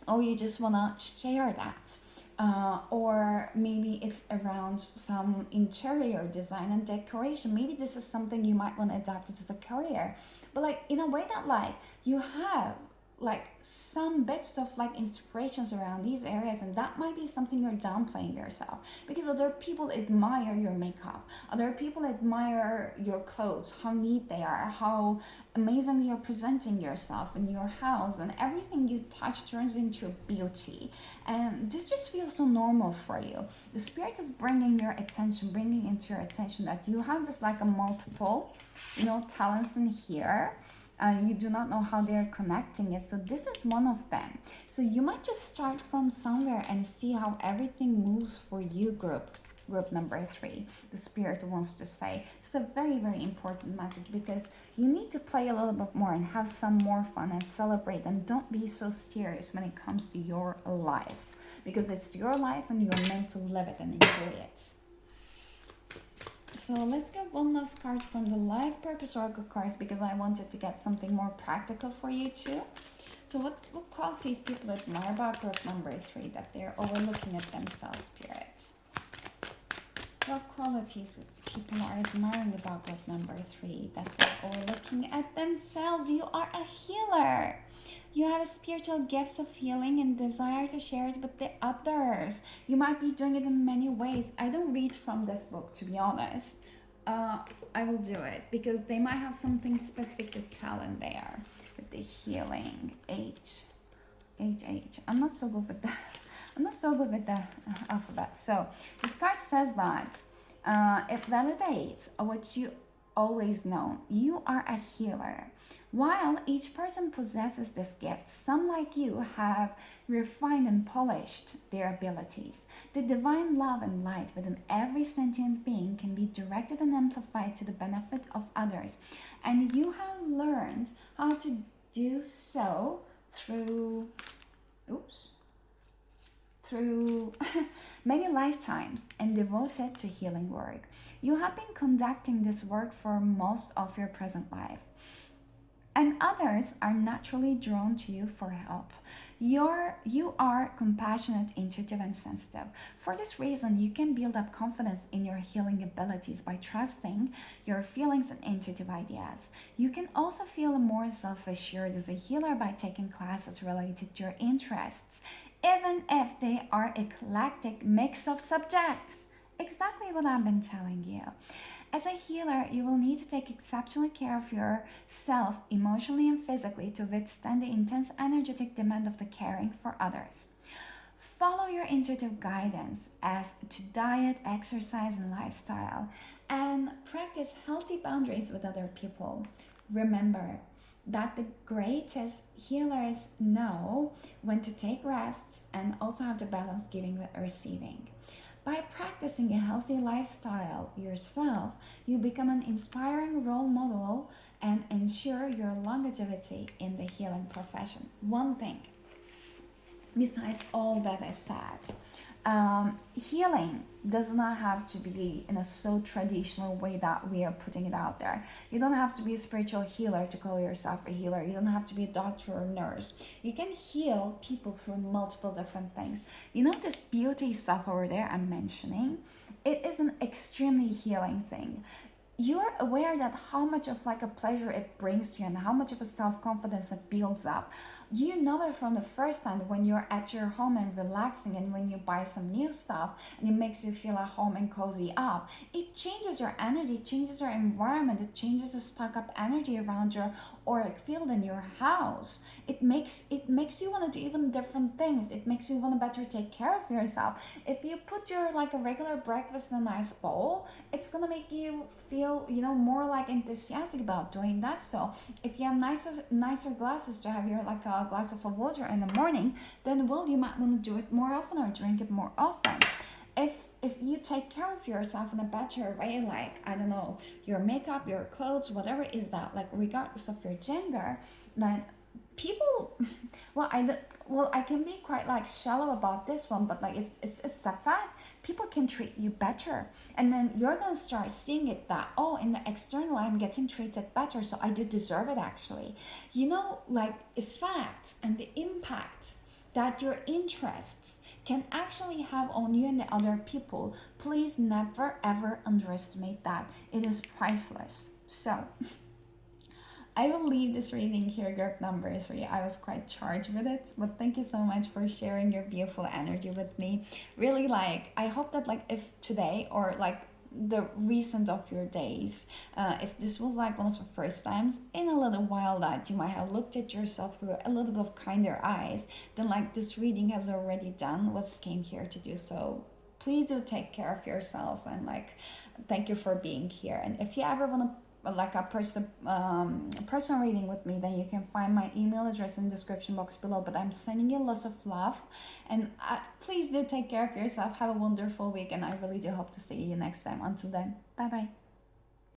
Or you just want to share that. Or maybe it's around some interior design and decoration. Maybe this is something you might want to adapt it as a career, but like in a way that like you have like some bits of like inspirations around these areas, and that might be something you're downplaying yourself because other people admire your makeup, other people admire your clothes, how neat they are, how amazingly you're presenting yourself in your house, and everything you touch turns into beauty. And this just feels so normal for you. The spirit is bringing into your attention that you have this like a multiple talents in here. You do not know how they're connecting it, so this is one of them. So you might just start from somewhere and see how everything moves for you. Group number 3, the spirit wants to say it's a very, very important message, because you need to play a little bit more and have some more fun and celebrate, and don't be so serious when it comes to your life, because it's your life and you're meant to live it and enjoy it. So let's get one last card from the Life Purpose Oracle cards, because I wanted to get something more practical for you too. So what qualities people admire about group number 3 that they're overlooking at themselves, Spirit? What qualities people are admiring about group number 3 that they're overlooking at themselves? You are a healer. You have a spiritual gifts of healing and desire to share it with the others. You might be doing it in many ways. I don't read from this book, to be honest. I will do it because they might have something specific to tell in there with the healing. H. I'm not so good with that. I'm not so good with the alphabet. So this card says that it validates what you always know. You are a healer. While each person possesses this gift, some like you have refined and polished their abilities. The divine love and light within every sentient being can be directed and amplified to the benefit of others. And you have learned how to do so through many lifetimes and devoted to healing work. You have been conducting this work for most of your present life, and others are naturally drawn to you for help. You are compassionate, intuitive, and sensitive. For this reason, you can build up confidence in your healing abilities by trusting your feelings and intuitive ideas. You can also feel more self-assured as a healer by taking classes related to your interests, even if they are eclectic mix of subjects. Exactly what I've been telling you. As a healer, you will need to take exceptional care of yourself emotionally and physically to withstand the intense energetic demand of the caring for others. Follow your intuitive guidance as to diet, exercise, and lifestyle, and practice healthy boundaries with other people. Remember that the greatest healers know when to take rests and also have to balance giving with receiving. By practicing a healthy lifestyle yourself, you become an inspiring role model and ensure your longevity in the healing profession. One thing, besides all that I said, healing does not have to be in a so traditional way that we are putting it out there. You don't have to be a spiritual healer to call yourself a healer. You don't have to be a doctor or nurse. You can heal people through multiple different things. You know, this beauty stuff over there I'm mentioning, it is an extremely healing thing. You're aware that how much of like a pleasure it brings to you and how much of a self-confidence it builds up. You know it from the first time when you're at your home and relaxing, and when you buy some new stuff and it makes you feel at home and cozy up. It changes your energy, it changes your environment, it changes the stuck up energy around your auric field in your house. It makes you want to do even different things. It makes you want to better take care of yourself. If you put your like a regular breakfast in a nice bowl, it's gonna make you feel, more like enthusiastic about doing that. So if you have nicer glasses to have your like a glass of water in the morning, then well, you might want to do it more often or drink it more often. If you take care of yourself in a better way, like I don't know, your makeup, your clothes, whatever is that, like regardless of your gender, then people, I can be quite like shallow about this one, but like it's a fact. People can treat you better, and then you're gonna start seeing it that, oh, in the external I'm getting treated better, so I do deserve it actually. Like effects and the impact that your interests can actually have on you and the other people. Please never ever underestimate that. It is priceless. So I will leave this reading here, group number 3. I was quite charged with it, but thank you so much for sharing your beautiful energy with me. Really, like, I hope that, like, if today or like the recent of your days, if this was like one of the first times in a little while that you might have looked at yourself through a little bit of kinder eyes, then like this reading has already done what came here to do. So please do take care of yourselves, and like thank you for being here. And if you ever want to like a personal reading with me, then you can find my email address in the description box below. But I'm sending you lots of love, and please do take care of yourself. Have a wonderful week, and I really do hope to see you next time. Until then, bye bye.